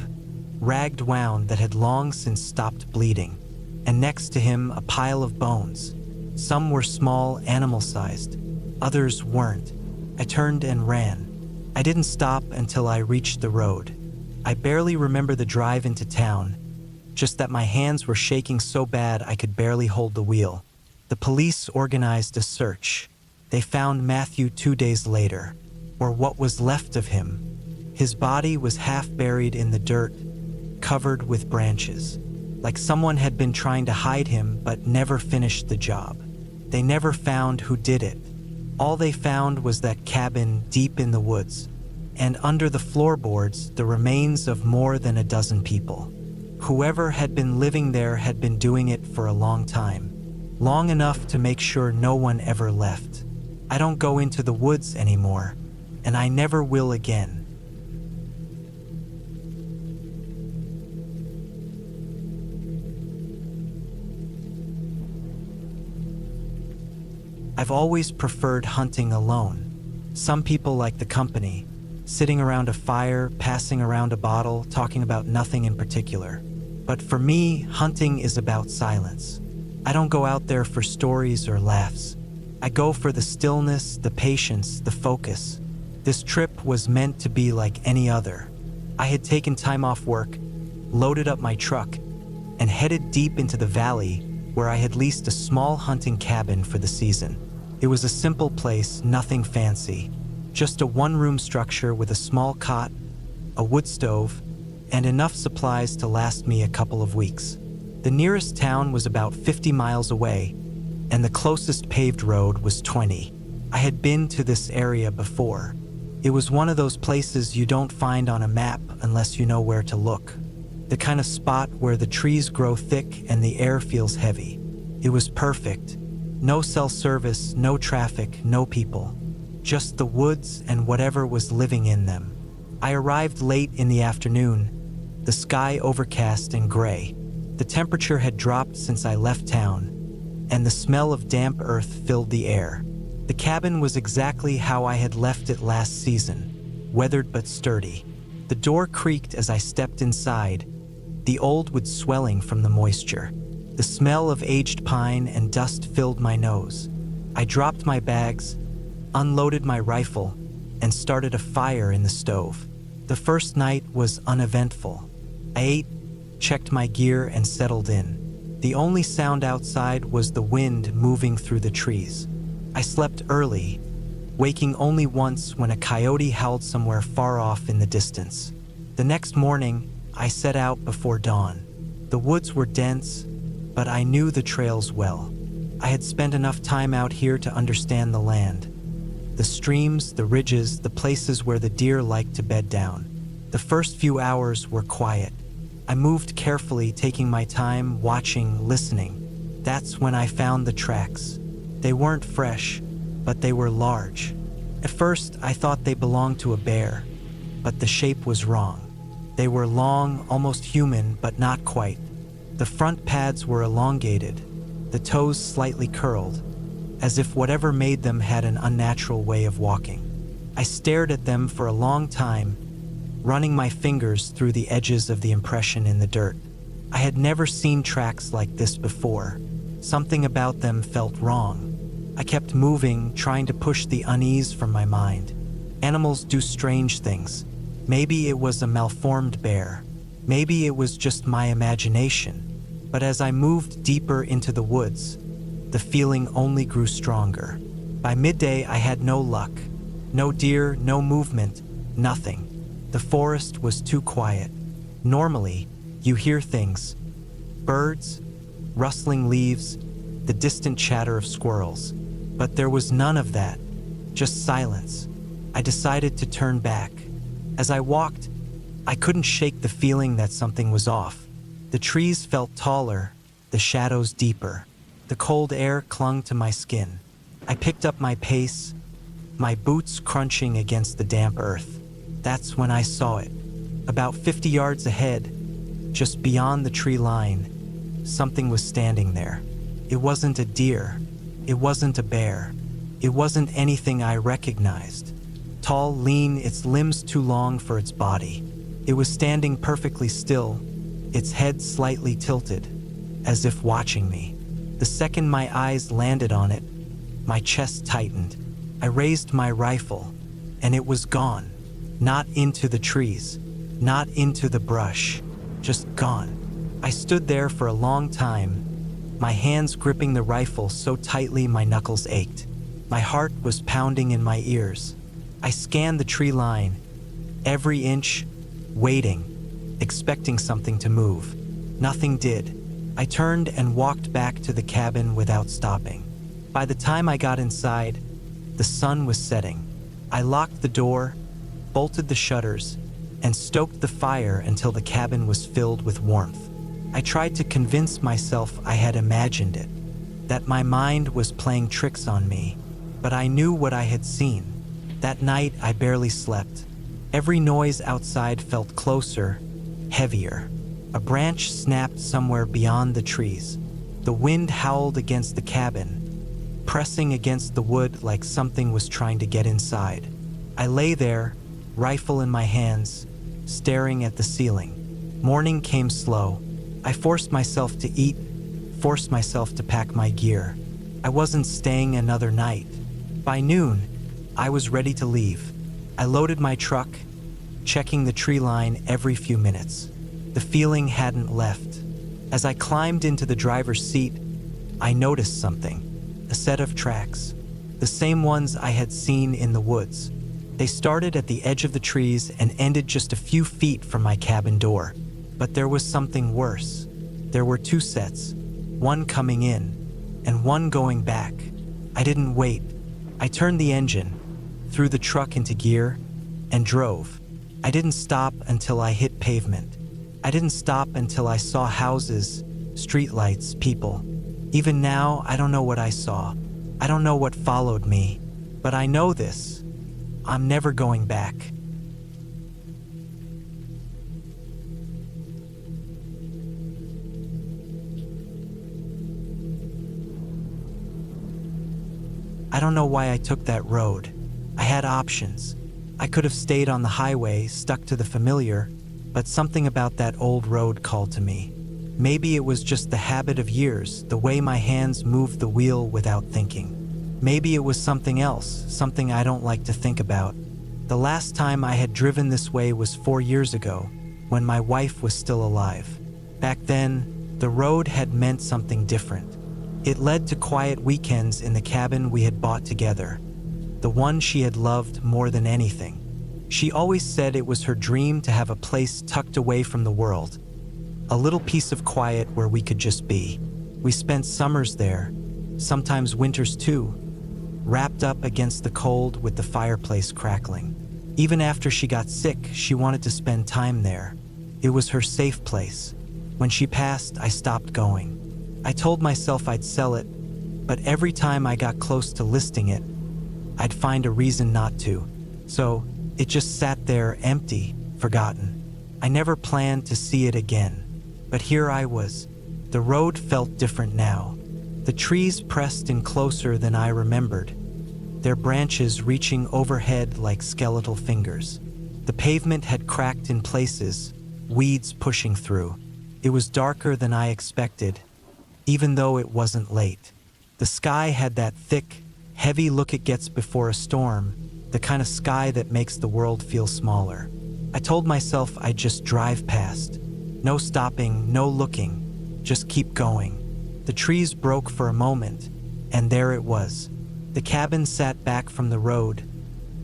ragged wound that had long since stopped bleeding. And next to him, a pile of bones. Some were small, animal-sized. Others weren't. I turned and ran. I didn't stop until I reached the road. I barely remember the drive into town, just that my hands were shaking so bad I could barely hold the wheel. The police organized a search. They found Matthew 2 days later, or what was left of him. His body was half buried in the dirt, covered with branches, like someone had been trying to hide him but never finished the job. They never found who did it. All they found was that cabin deep in the woods, and under the floorboards, the remains of more than a dozen people. Whoever had been living there had been doing it for a long time, long enough to make sure no one ever left. I don't go into the woods anymore, and I never will again. I've always preferred hunting alone. Some people like the company, sitting around a fire, passing around a bottle, talking about nothing in particular. But for me, hunting is about silence. I don't go out there for stories or laughs. I go for the stillness, the patience, the focus. This trip was meant to be like any other. I had taken time off work, loaded up my truck, and headed deep into the valley where I had leased a small hunting cabin for the season. It was a simple place, nothing fancy, just a one-room structure with a small cot, a wood stove, and enough supplies to last me a couple of weeks. The nearest town was about 50 miles away, and the closest paved road was 20. I had been to this area before. It was one of those places you don't find on a map unless you know where to look. the kind of spot where the trees grow thick and the air feels heavy. It was perfect. No cell service, no traffic, no people. Just the woods and whatever was living in them. I arrived late in the afternoon, the sky overcast and gray. The temperature had dropped since I left town, and the smell of damp earth filled the air. The cabin was exactly how I had left it last season, weathered but sturdy. The door creaked as I stepped inside, the old wood swelling from the moisture. The smell of aged pine and dust filled my nose. I dropped my bags, unloaded my rifle, and started a fire in the stove. The first night was uneventful. I ate, checked my gear, and settled in. The only sound outside was the wind moving through the trees. I slept early, waking only once when a coyote howled somewhere far off in the distance. The next morning, I set out before dawn. The woods were dense, but I knew the trails well. I had spent enough time out here to understand the land. The streams, the ridges, the places where the deer liked to bed down. The first few hours were quiet. I moved carefully, taking my time, watching, listening. That's when I found the tracks. They weren't fresh, but they were large. At first, I thought they belonged to a bear, but the shape was wrong. They were long, almost human, but not quite. The front pads were elongated, the toes slightly curled, as if whatever made them had an unnatural way of walking. I stared at them for a long time, running my fingers through the edges of the impression in the dirt. I had never seen tracks like this before. Something about them felt wrong. I kept moving, trying to push the unease from my mind. Animals do strange things. Maybe it was a malformed bear. Maybe it was just my imagination. But as I moved deeper into the woods, the feeling only grew stronger. By midday, I had no luck. No deer, no movement, nothing. The forest was too quiet. Normally, you hear things. Birds, rustling leaves, the distant chatter of squirrels. But there was none of that, just silence. I decided to turn back. As I walked, I couldn't shake the feeling that something was off. The trees felt taller, the shadows deeper. The cold air clung to my skin. I picked up my pace, my boots crunching against the damp earth. That's when I saw it. About 50 yards ahead, just beyond the tree line, something was standing there. It wasn't a deer. It wasn't a bear. It wasn't anything I recognized. Tall, lean, its limbs too long for its body. It was standing perfectly still, its head slightly tilted, as if watching me. The second my eyes landed on it, my chest tightened. I raised my rifle, and it was gone. Not into the trees, not into the brush, just gone. I stood there for a long time, my hands gripping the rifle so tightly my knuckles ached. My heart was pounding in my ears. I scanned the tree line, every inch, waiting, expecting something to move. Nothing did. I turned and walked back to the cabin without stopping. By the time I got inside, the sun was setting. I locked the door, bolted the shutters, and stoked the fire until the cabin was filled with warmth. I tried to convince myself I had imagined it, that my mind was playing tricks on me, but I knew what I had seen. That night, I barely slept. Every noise outside felt closer, heavier. A branch snapped somewhere beyond the trees. The wind howled against the cabin, pressing against the wood like something was trying to get inside. I lay there, rifle in my hands, staring at the ceiling. Morning came slow. I forced myself to eat, forced myself to pack my gear. I wasn't staying another night. By noon, I was ready to leave. I loaded my truck, checking the tree line every few minutes. The feeling hadn't left. As I climbed into the driver's seat, I noticed something. A set of tracks. The same ones I had seen in the woods. They started at the edge of the trees and ended just a few feet from my cabin door. But there was something worse. There were two sets, one coming in and one going back. I didn't wait. I turned the engine, threw the truck into gear, and drove. I didn't stop until I hit pavement. I didn't stop until I saw houses, streetlights, people. Even now, I don't know what I saw. I don't know what followed me, but I know this. I'm never going back. I don't know why I took that road. I had options. I could have stayed on the highway, stuck to the familiar, but something about that old road called to me. Maybe it was just the habit of years, the way my hands moved the wheel without thinking. Maybe it was something else, something I don't like to think about. The last time I had driven this way was 4 years ago, when my wife was still alive. Back then, the road had meant something different. It led to quiet weekends in the cabin we had bought together, the one she had loved more than anything. She always said it was her dream to have a place tucked away from the world, a little piece of quiet where we could just be. We spent summers there, sometimes winters too, wrapped up against the cold with the fireplace crackling. Even after she got sick, she wanted to spend time there. It was her safe place. When she passed, I stopped going. I told myself I'd sell it, but every time I got close to listing it, I'd find a reason not to. So it just sat there empty, forgotten. I never planned to see it again. But here I was. The road felt different now. The trees pressed in closer than I remembered, their branches reaching overhead like skeletal fingers. The pavement had cracked in places, weeds pushing through. It was darker than I expected, even though it wasn't late. The sky had that thick, heavy look it gets before a storm, the kind of sky that makes the world feel smaller. I told myself I'd just drive past. No stopping, no looking, just keep going. The trees broke for a moment, and there it was. The cabin sat back from the road,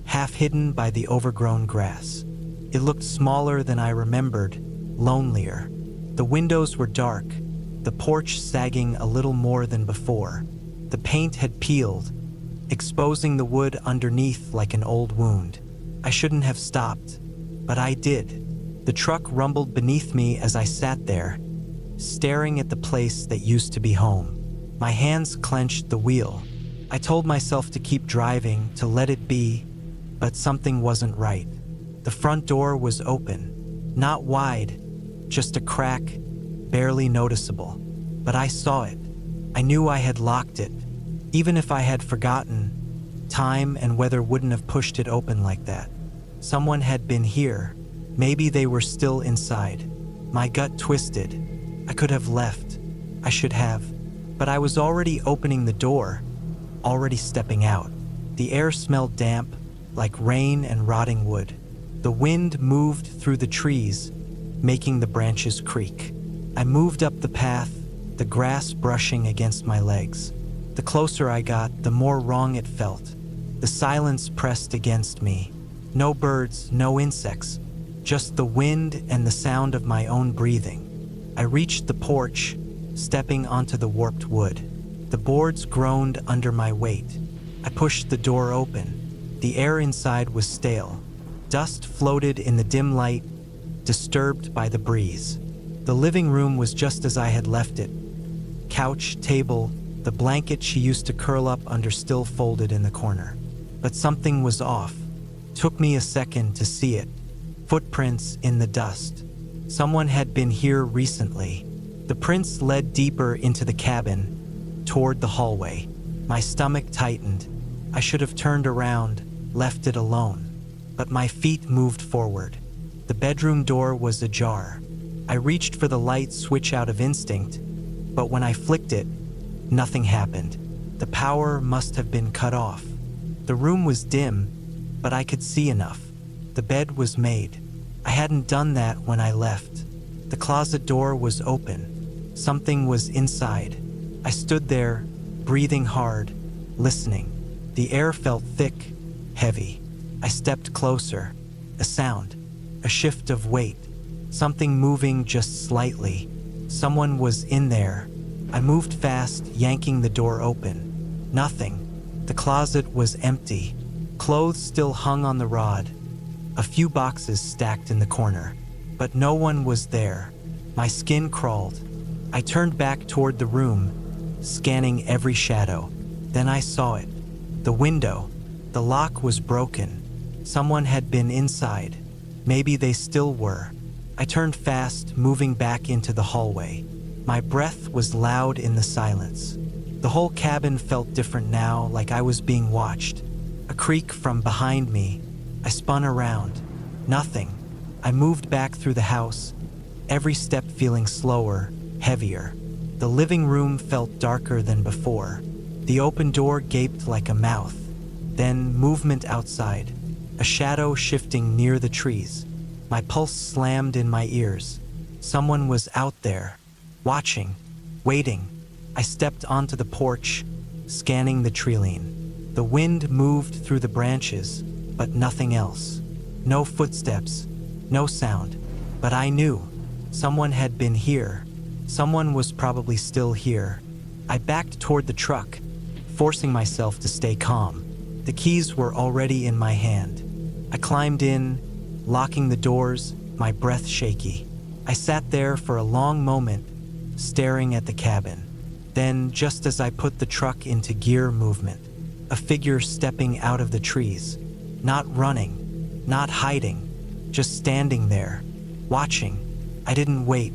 half hidden by the overgrown grass. It looked smaller than I remembered, lonelier. The windows were dark, the porch sagging a little more than before. The paint had peeled, exposing the wood underneath like an old wound. I shouldn't have stopped, but I did. The truck rumbled beneath me as I sat there, staring at the place that used to be home. My hands clenched the wheel. I told myself to keep driving, to let it be, but something wasn't right. The front door was open, not wide, just a crack, barely noticeable. But I saw it. I knew I had locked it. Even if I had forgotten, time and weather wouldn't have pushed it open like that. Someone had been here. Maybe they were still inside. My gut twisted. I could have left. I should have. But I was already opening the door, already stepping out. The air smelled damp, like rain and rotting wood. The wind moved through the trees, making the branches creak. I moved up the path, the grass brushing against my legs. The closer I got, the more wrong it felt. The silence pressed against me. No birds, no insects, just the wind and the sound of my own breathing. I reached the porch, stepping onto the warped wood. The boards groaned under my weight. I pushed the door open. The air inside was stale. Dust floated in the dim light, disturbed by the breeze. The living room was just as I had left it. Couch, table, the blanket she used to curl up under still folded in the corner. But something was off. Took me a second to see it. Footprints in the dust. Someone had been here recently. The prints led deeper into the cabin, toward the hallway. My stomach tightened. I should have turned around, left it alone. But my feet moved forward. The bedroom door was ajar. I reached for the light switch out of instinct, but when I flicked it, nothing happened. The power must have been cut off. The room was dim, but I could see enough. The bed was made. I hadn't done that when I left. The closet door was open. Something was inside. I stood there, breathing hard, listening. The air felt thick, heavy. I stepped closer. A sound, a shift of weight, something moving just slightly. Someone was in there. I moved fast, yanking the door open. Nothing. The closet was empty. Clothes still hung on the rod. A few boxes stacked in the corner. but no one was there. My skin crawled. I turned back toward the room, scanning every shadow. Then I saw it. The window. The lock was broken. Someone had been inside. Maybe they still were. I turned fast, moving back into the hallway. My breath was loud in the silence. The whole cabin felt different now, like I was being watched. A creak from behind me. I spun around. Nothing. I moved back through the house, every step feeling slower, heavier. The living room felt darker than before. The open door gaped like a mouth. Then movement outside, a shadow shifting near the trees. My pulse slammed in my ears. Someone was out there, watching, waiting. I stepped onto the porch, scanning the treeline. The wind moved through the branches, but nothing else. No footsteps, no sound. But I knew someone had been here. Someone was probably still here. I backed toward the truck, forcing myself to stay calm. The keys were already in my hand. I climbed in, locking the doors, my breath shaky. I sat there for a long moment, staring at the cabin. Then, just as I put the truck into gear movement, a figure stepping out of the trees. Not running, not hiding, just standing there, watching. I didn't wait.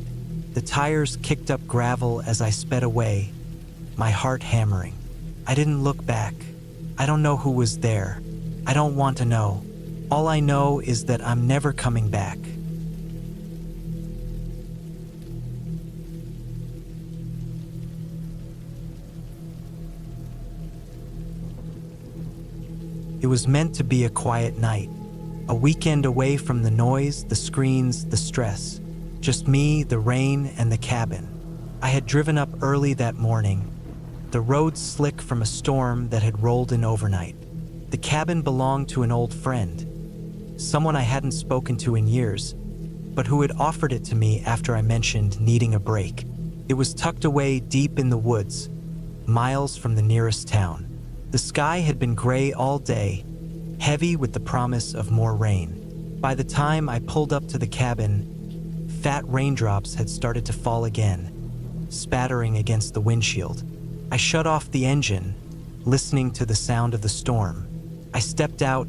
The tires kicked up gravel as I sped away, my heart hammering. I didn't look back. I don't know who was there. I don't want to know. All I know is that I'm never coming back. It was meant to be a quiet night, a weekend away from the noise, the screens, the stress. Just me, the rain, and the cabin. I had driven up early that morning, the road slick from a storm that had rolled in overnight. The cabin belonged to an old friend, someone I hadn't spoken to in years, but who had offered it to me after I mentioned needing a break. It was tucked away deep in the woods, miles from the nearest town. The sky had been gray all day, heavy with the promise of more rain. By the time I pulled up to the cabin, fat raindrops had started to fall again, spattering against the windshield. I shut off the engine, listening to the sound of the storm. I stepped out,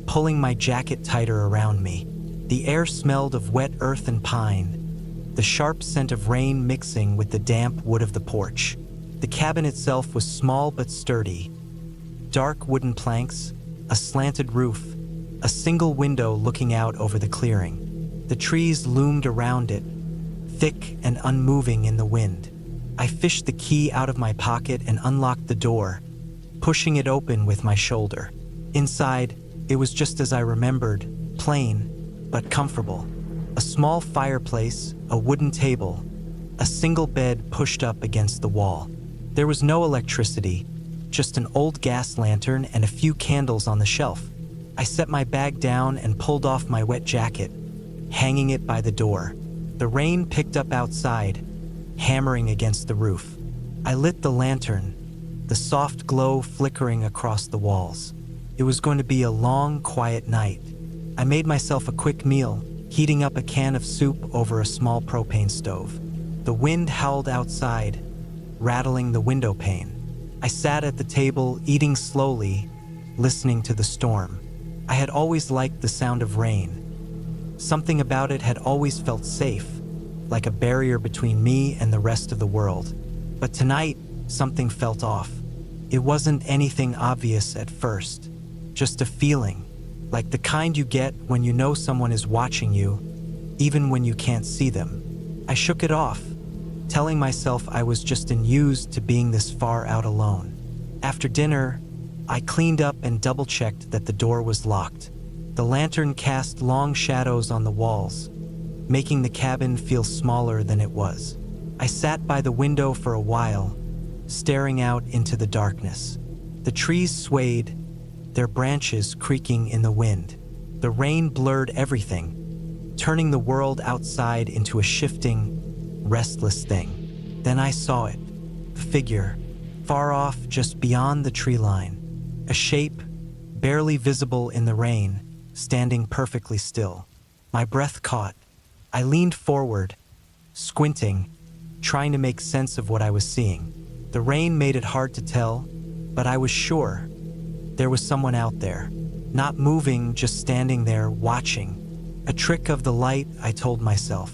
pulling my jacket tighter around me. The air smelled of wet earth and pine, the sharp scent of rain mixing with the damp wood of the porch. The cabin itself was small but sturdy. Dark wooden planks, a slanted roof, a single window looking out over the clearing. The trees loomed around it, thick and unmoving in the wind. I fished the key out of my pocket and unlocked the door, pushing it open with my shoulder. Inside, it was just as I remembered, plain, but comfortable. A small fireplace, a wooden table, a single bed pushed up against the wall. There was no electricity, just an old gas lantern and a few candles on the shelf. I set my bag down and pulled off my wet jacket, hanging it by the door. The rain picked up outside, hammering against the roof. I lit the lantern, the soft glow flickering across the walls. It was going to be a long, quiet night. I made myself a quick meal, heating up a can of soup over a small propane stove. The wind howled outside, rattling the window pane. I sat at the table, eating slowly, listening to the storm. I had always liked the sound of rain. Something about it had always felt safe, like a barrier between me and the rest of the world. But tonight, something felt off. It wasn't anything obvious at first, just a feeling, like the kind you get when you know someone is watching you, even when you can't see them. I shook it off, telling myself I was just unused to being this far out alone. After dinner, I cleaned up and double-checked that the door was locked. The lantern cast long shadows on the walls, making the cabin feel smaller than it was. I sat by the window for a while, staring out into the darkness. The trees swayed, their branches creaking in the wind. The rain blurred everything, turning the world outside into a shifting, restless thing. Then I saw it, a figure, far off just beyond the tree line. A shape, barely visible in the rain, standing perfectly still. My breath caught. I leaned forward, squinting, trying to make sense of what I was seeing. The rain made it hard to tell, but I was sure there was someone out there. Not moving, just standing there, watching. A trick of the light, I told myself.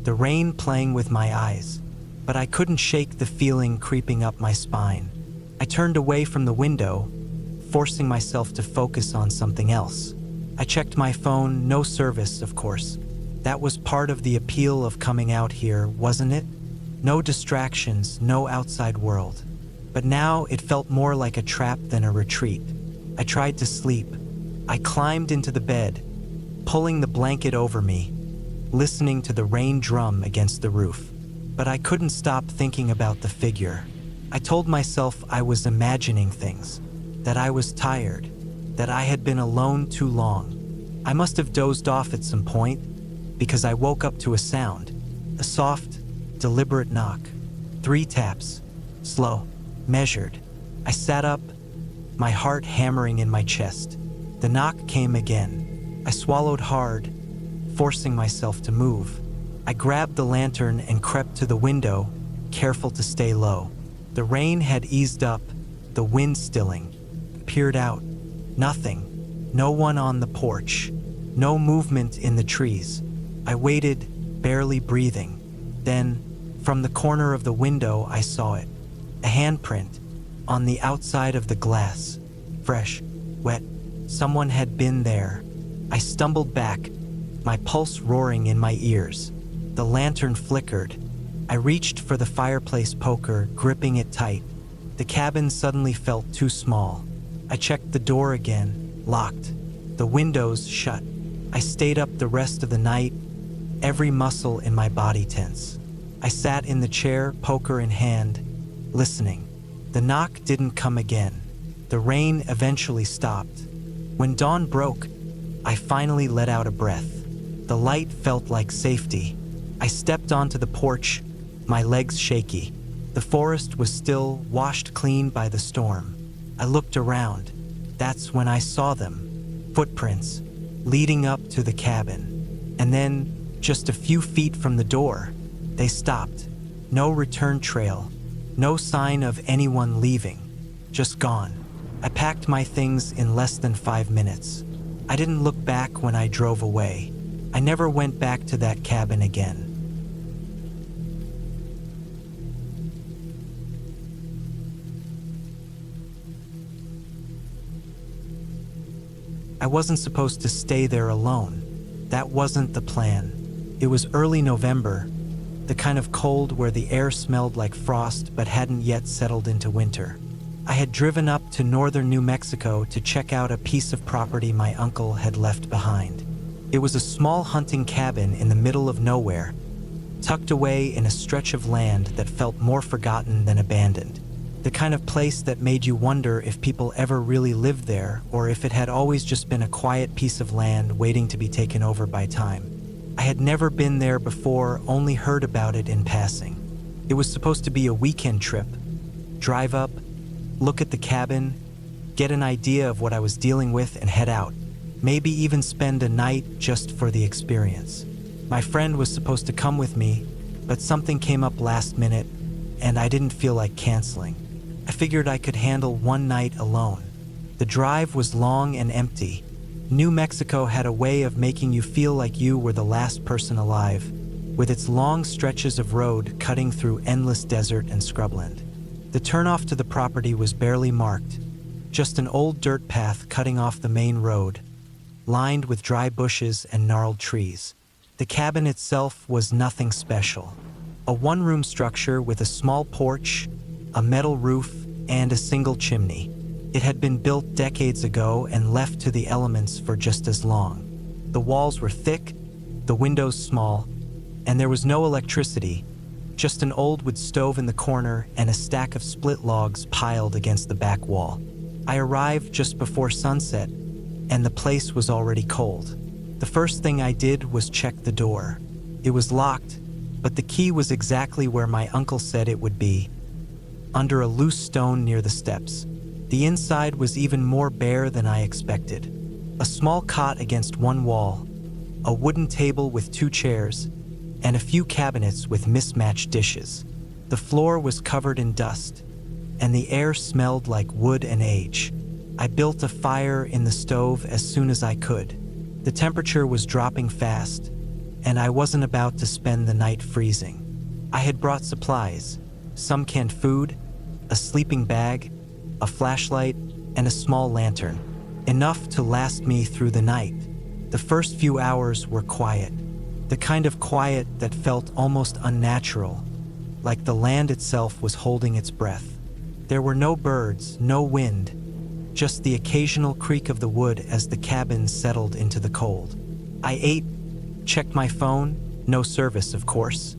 The rain playing with my eyes. But I couldn't shake the feeling creeping up my spine. I turned away from the window, forcing myself to focus on something else. I checked my phone, no service, of course. That was part of the appeal of coming out here, wasn't it? No distractions, no outside world. But now it felt more like a trap than a retreat. I tried to sleep. I climbed into the bed, pulling the blanket over me, listening to the rain drum against the roof. But I couldn't stop thinking about the figure. I told myself I was imagining things, that I was tired, that I had been alone too long. I must have dozed off at some point, because I woke up to a sound, a soft, deliberate knock. 3 taps, slow, measured. I sat up, my heart hammering in my chest. The knock came again. I swallowed hard, forcing myself to move. I grabbed the lantern and crept to the window, careful to stay low. The rain had eased up, the wind stilling. Peered out. Nothing. No one on the porch. No movement in the trees. I waited, barely breathing. Then, from the corner of the window, I saw it. A handprint, on the outside of the glass. Fresh, wet. Someone had been there. I stumbled back, my pulse roaring in my ears. The lantern flickered. I reached for the fireplace poker, gripping it tight. The cabin suddenly felt too small. I checked the door again, locked. The windows shut. I stayed up the rest of the night, every muscle in my body tense. I sat in the chair, poker in hand, listening. The knock didn't come again. The rain eventually stopped. When dawn broke, I finally let out a breath. The light felt like safety. I stepped onto the porch, my legs shaky. The forest was still, washed clean by the storm. I looked around. That's when I saw them. Footprints, leading up to the cabin. And then, just a few feet from the door, they stopped. No return trail, no sign of anyone leaving. Just gone. I packed my things in less than 5 minutes. I didn't look back when I drove away. I never went back to that cabin again. I wasn't supposed to stay there alone. That wasn't the plan. It was early November, the kind of cold where the air smelled like frost but hadn't yet settled into winter. I had driven up to northern New Mexico to check out a piece of property my uncle had left behind. It was a small hunting cabin in the middle of nowhere, tucked away in a stretch of land that felt more forgotten than abandoned. The kind of place that made you wonder if people ever really lived there or if it had always just been a quiet piece of land waiting to be taken over by time. I had never been there before, only heard about it in passing. It was supposed to be a weekend trip. Drive up, look at the cabin, get an idea of what I was dealing with and head out. Maybe even spend a night just for the experience. My friend was supposed to come with me, but something came up last minute and I didn't feel like canceling. I figured I could handle one night alone. The drive was long and empty. New Mexico had a way of making you feel like you were the last person alive, with its long stretches of road cutting through endless desert and scrubland. The turnoff to the property was barely marked, just an old dirt path cutting off the main road, lined with dry bushes and gnarled trees. The cabin itself was nothing special. A one-room structure with a small porch, a metal roof, and a single chimney. It had been built decades ago and left to the elements for just as long. The walls were thick, the windows small, and there was no electricity, just an old wood stove in the corner and a stack of split logs piled against the back wall. I arrived just before sunset, and the place was already cold. The first thing I did was check the door. It was locked, but the key was exactly where my uncle said it would be, under a loose stone near the steps. The inside was even more bare than I expected. A small cot against one wall, a wooden table with 2 chairs, and a few cabinets with mismatched dishes. The floor was covered in dust, and the air smelled like wood and age. I built a fire in the stove as soon as I could. The temperature was dropping fast, and I wasn't about to spend the night freezing. I had brought supplies, some canned food, a sleeping bag, a flashlight, and a small lantern, enough to last me through the night. The first few hours were quiet, the kind of quiet that felt almost unnatural, like the land itself was holding its breath. There were no birds, no wind, just the occasional creak of the wood as the cabin settled into the cold. I ate, checked my phone, no service of course,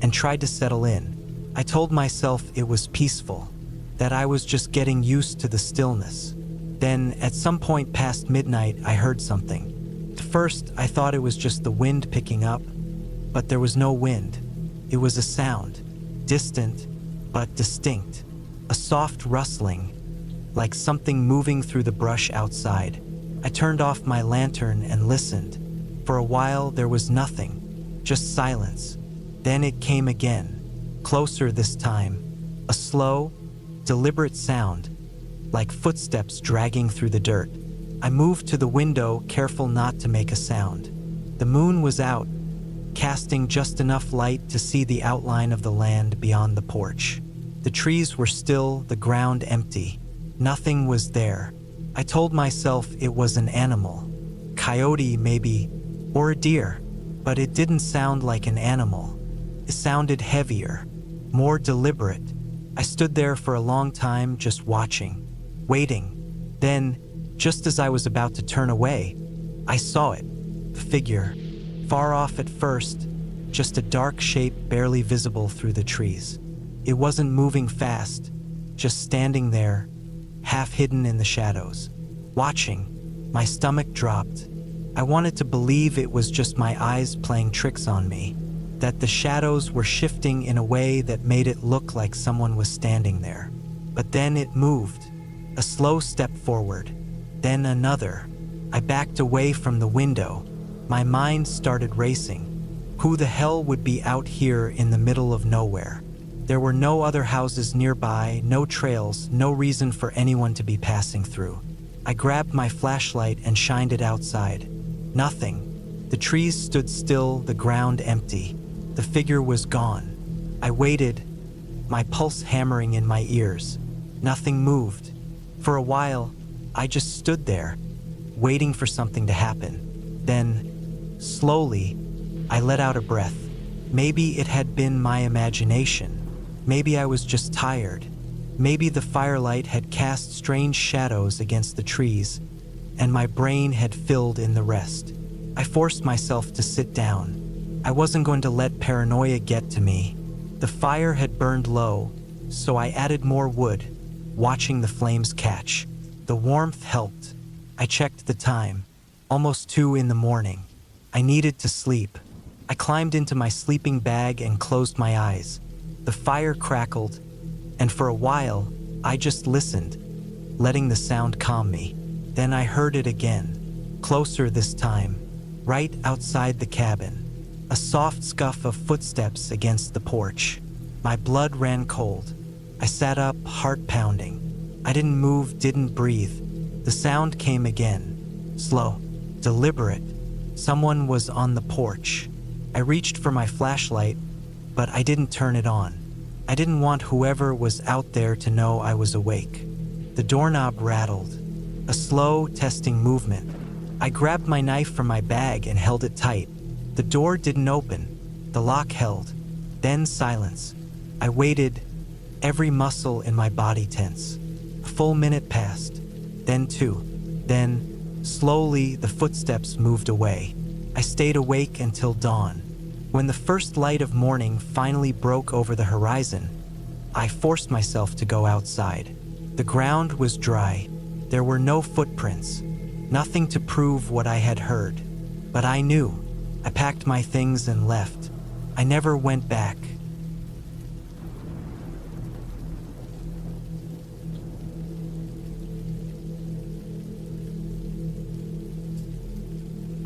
and tried to settle in. I told myself it was peaceful, that I was just getting used to the stillness. Then, at some point past midnight, I heard something. At first, I thought it was just the wind picking up, but there was no wind. It was a sound, distant but distinct, a soft rustling, like something moving through the brush outside. I turned off my lantern and listened. For a while, there was nothing, just silence. Then it came again, closer this time, a slow, deliberate sound, like footsteps dragging through the dirt. I moved to the window, careful not to make a sound. The moon was out, casting just enough light to see the outline of the land beyond the porch. The trees were still, the ground empty. Nothing was there. I told myself it was an animal, coyote maybe, or a deer, but it didn't sound like an animal. It sounded heavier, more deliberate. I stood there for a long time just watching, waiting. Then, just as I was about to turn away, I saw it, a figure, far off at first, just a dark shape barely visible through the trees. It wasn't moving fast, just standing there, half hidden in the shadows. Watching, my stomach dropped. I wanted to believe it was just my eyes playing tricks on me, that the shadows were shifting in a way that made it look like someone was standing there. But then it moved, a slow step forward, then another. I backed away from the window. My mind started racing. Who the hell would be out here in the middle of nowhere? There were no other houses nearby, no trails, no reason for anyone to be passing through. I grabbed my flashlight and shined it outside. Nothing. The trees stood still, the ground empty. The figure was gone. I waited, my pulse hammering in my ears. Nothing moved. For a while, I just stood there, waiting for something to happen. Then, slowly, I let out a breath. Maybe it had been my imagination. Maybe I was just tired. Maybe the firelight had cast strange shadows against the trees, and my brain had filled in the rest. I forced myself to sit down. I wasn't going to let paranoia get to me. The fire had burned low, so I added more wood, watching the flames catch. The warmth helped. I checked the time. Almost 2 in the morning. I needed to sleep. I climbed into my sleeping bag and closed my eyes. The fire crackled, and for a while, I just listened, letting the sound calm me. Then I heard it again, closer this time, right outside the cabin. A soft scuff of footsteps against the porch. My blood ran cold. I sat up, heart pounding. I didn't move, didn't breathe. The sound came again, slow, deliberate. Someone was on the porch. I reached for my flashlight, but I didn't turn it on. I didn't want whoever was out there to know I was awake. The doorknob rattled, a slow, testing movement. I grabbed my knife from my bag and held it tight. The door didn't open. The lock held. Then silence. I waited, every muscle in my body tense. A full minute passed, then 2. Then, slowly, the footsteps moved away. I stayed awake until dawn. When the first light of morning finally broke over the horizon, I forced myself to go outside. The ground was dry. There were no footprints, nothing to prove what I had heard. But I knew. I packed my things and left. I never went back.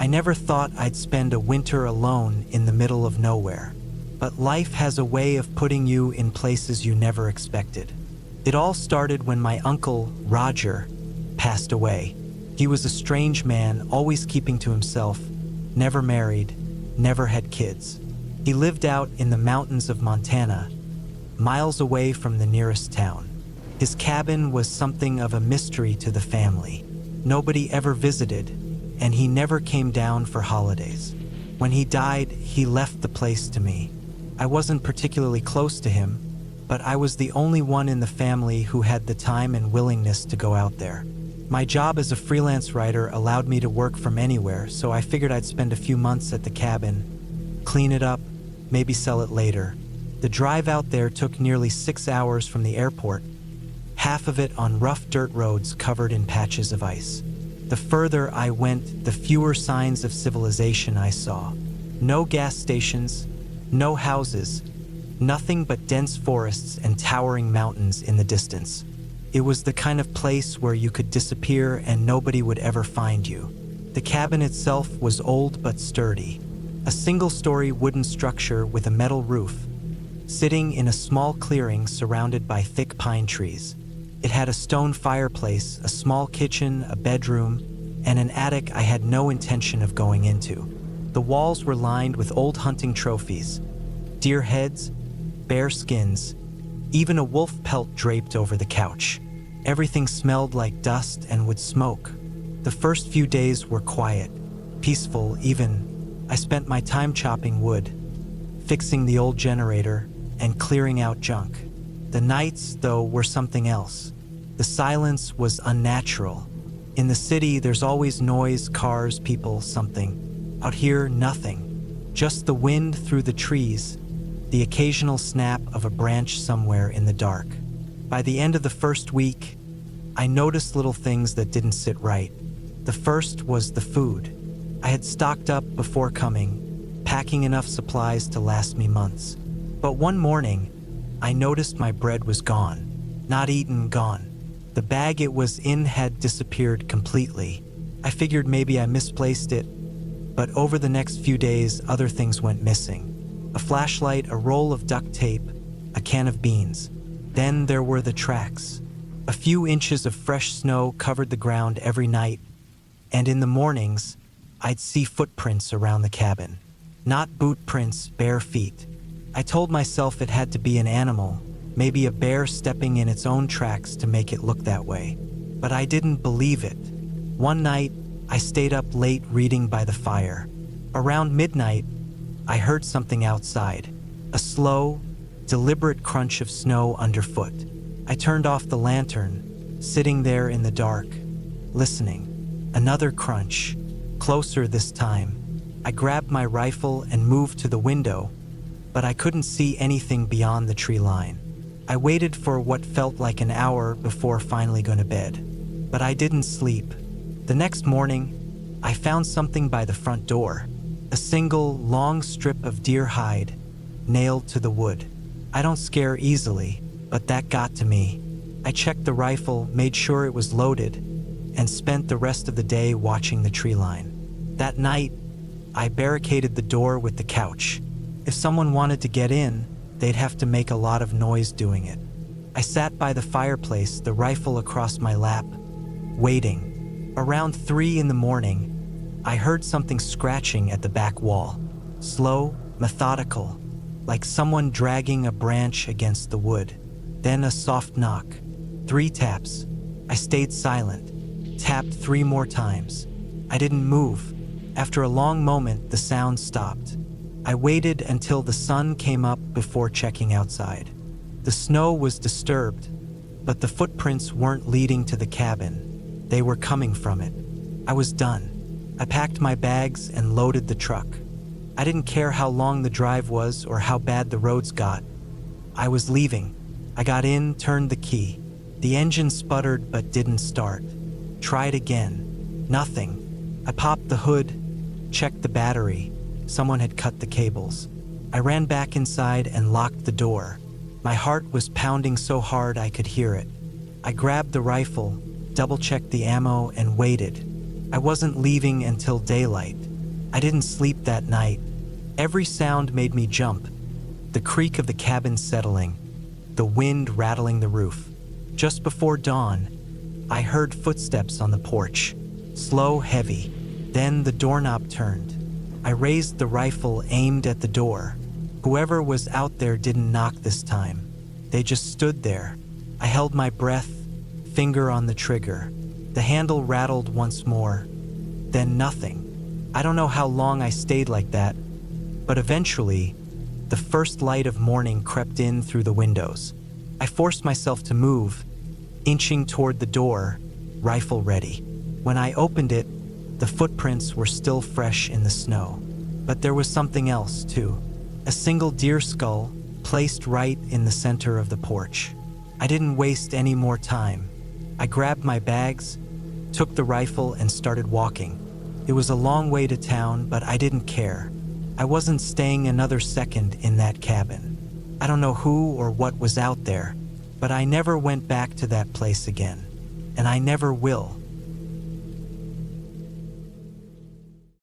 I never thought I'd spend a winter alone in the middle of nowhere. But life has a way of putting you in places you never expected. It all started when my uncle, Roger, passed away. He was a strange man, always keeping to himself, never married, never had kids. He lived out in the mountains of Montana, miles away from the nearest town. His cabin was something of a mystery to the family. Nobody ever visited, and he never came down for holidays. When he died, he left the place to me. I wasn't particularly close to him, but I was the only one in the family who had the time and willingness to go out there. My job as a freelance writer allowed me to work from anywhere, so I figured I'd spend a few months at the cabin, clean it up, maybe sell it later. The drive out there took nearly 6 hours from the airport, half of it on rough dirt roads covered in patches of ice. The further I went, the fewer signs of civilization I saw. No gas stations, no houses, nothing but dense forests and towering mountains in the distance. It was the kind of place where you could disappear and nobody would ever find you. The cabin itself was old but sturdy. A single-story wooden structure with a metal roof, sitting in a small clearing surrounded by thick pine trees. It had a stone fireplace, a small kitchen, a bedroom, and an attic I had no intention of going into. The walls were lined with old hunting trophies, deer heads, bear skins, even a wolf pelt draped over the couch. Everything smelled like dust and would smoke. The first few days were quiet, peaceful even. I spent my time chopping wood, fixing the old generator, and clearing out junk. The nights, though, were something else. The silence was unnatural. In the city, there's always noise, cars, people, something. Out here, nothing. Just the wind through the trees, the occasional snap of a branch somewhere in the dark. By the end of the first week, I noticed little things that didn't sit right. The first was the food. I had stocked up before coming, packing enough supplies to last me months. But one morning, I noticed my bread was gone. Not eaten, gone. The bag it was in had disappeared completely. I figured maybe I misplaced it, but over the next few days, other things went missing. A flashlight, a roll of duct tape, a can of beans. Then there were the tracks. A few inches of fresh snow covered the ground every night, and in the mornings, I'd see footprints around the cabin. Not boot prints, bare feet. I told myself it had to be an animal, maybe a bear stepping in its own tracks to make it look that way. But I didn't believe it. One night, I stayed up late reading by the fire. Around midnight, I heard something outside, a slow, deliberate crunch of snow underfoot. I turned off the lantern, sitting there in the dark, listening. Another crunch, closer this time. I grabbed my rifle and moved to the window, but I couldn't see anything beyond the tree line. I waited for what felt like an hour before finally going to bed, but I didn't sleep. The next morning, I found something by the front door. A single, long strip of deer hide, nailed to the wood. I don't scare easily, but that got to me. I checked the rifle, made sure it was loaded, and spent the rest of the day watching the tree line. That night, I barricaded the door with the couch. If someone wanted to get in, they'd have to make a lot of noise doing it. I sat by the fireplace, the rifle across my lap, waiting. Around 3 in the morning, I heard something scratching at the back wall. Slow, methodical, like someone dragging a branch against the wood. Then a soft knock. 3 taps. I stayed silent, tapped 3 more times. I didn't move. After a long moment, the sound stopped. I waited until the sun came up before checking outside. The snow was disturbed, but the footprints weren't leading to the cabin. They were coming from it. I was done. I packed my bags and loaded the truck. I didn't care how long the drive was or how bad the roads got. I was leaving. I got in, turned the key. The engine sputtered but didn't start. Tried again. Nothing. I popped the hood, checked the battery. Someone had cut the cables. I ran back inside and locked the door. My heart was pounding so hard I could hear it. I grabbed the rifle, double-checked the ammo, and waited. I wasn't leaving until daylight. I didn't sleep that night. Every sound made me jump. The creak of the cabin settling, the wind rattling the roof. Just before dawn, I heard footsteps on the porch, slow, heavy. Then the doorknob turned. I raised the rifle, aimed at the door. Whoever was out there didn't knock this time. They just stood there. I held my breath, finger on the trigger. The handle rattled once more, then nothing. I don't know how long I stayed like that, but eventually, the first light of morning crept in through the windows. I forced myself to move, inching toward the door, rifle ready. When I opened it, the footprints were still fresh in the snow. But there was something else, too. A single deer skull, placed right in the center of the porch. I didn't waste any more time. I grabbed my bags, took the rifle, and started walking. It was a long way to town, but I didn't care. I wasn't staying another second in that cabin. I don't know who or what was out there, but I never went back to that place again. And I never will.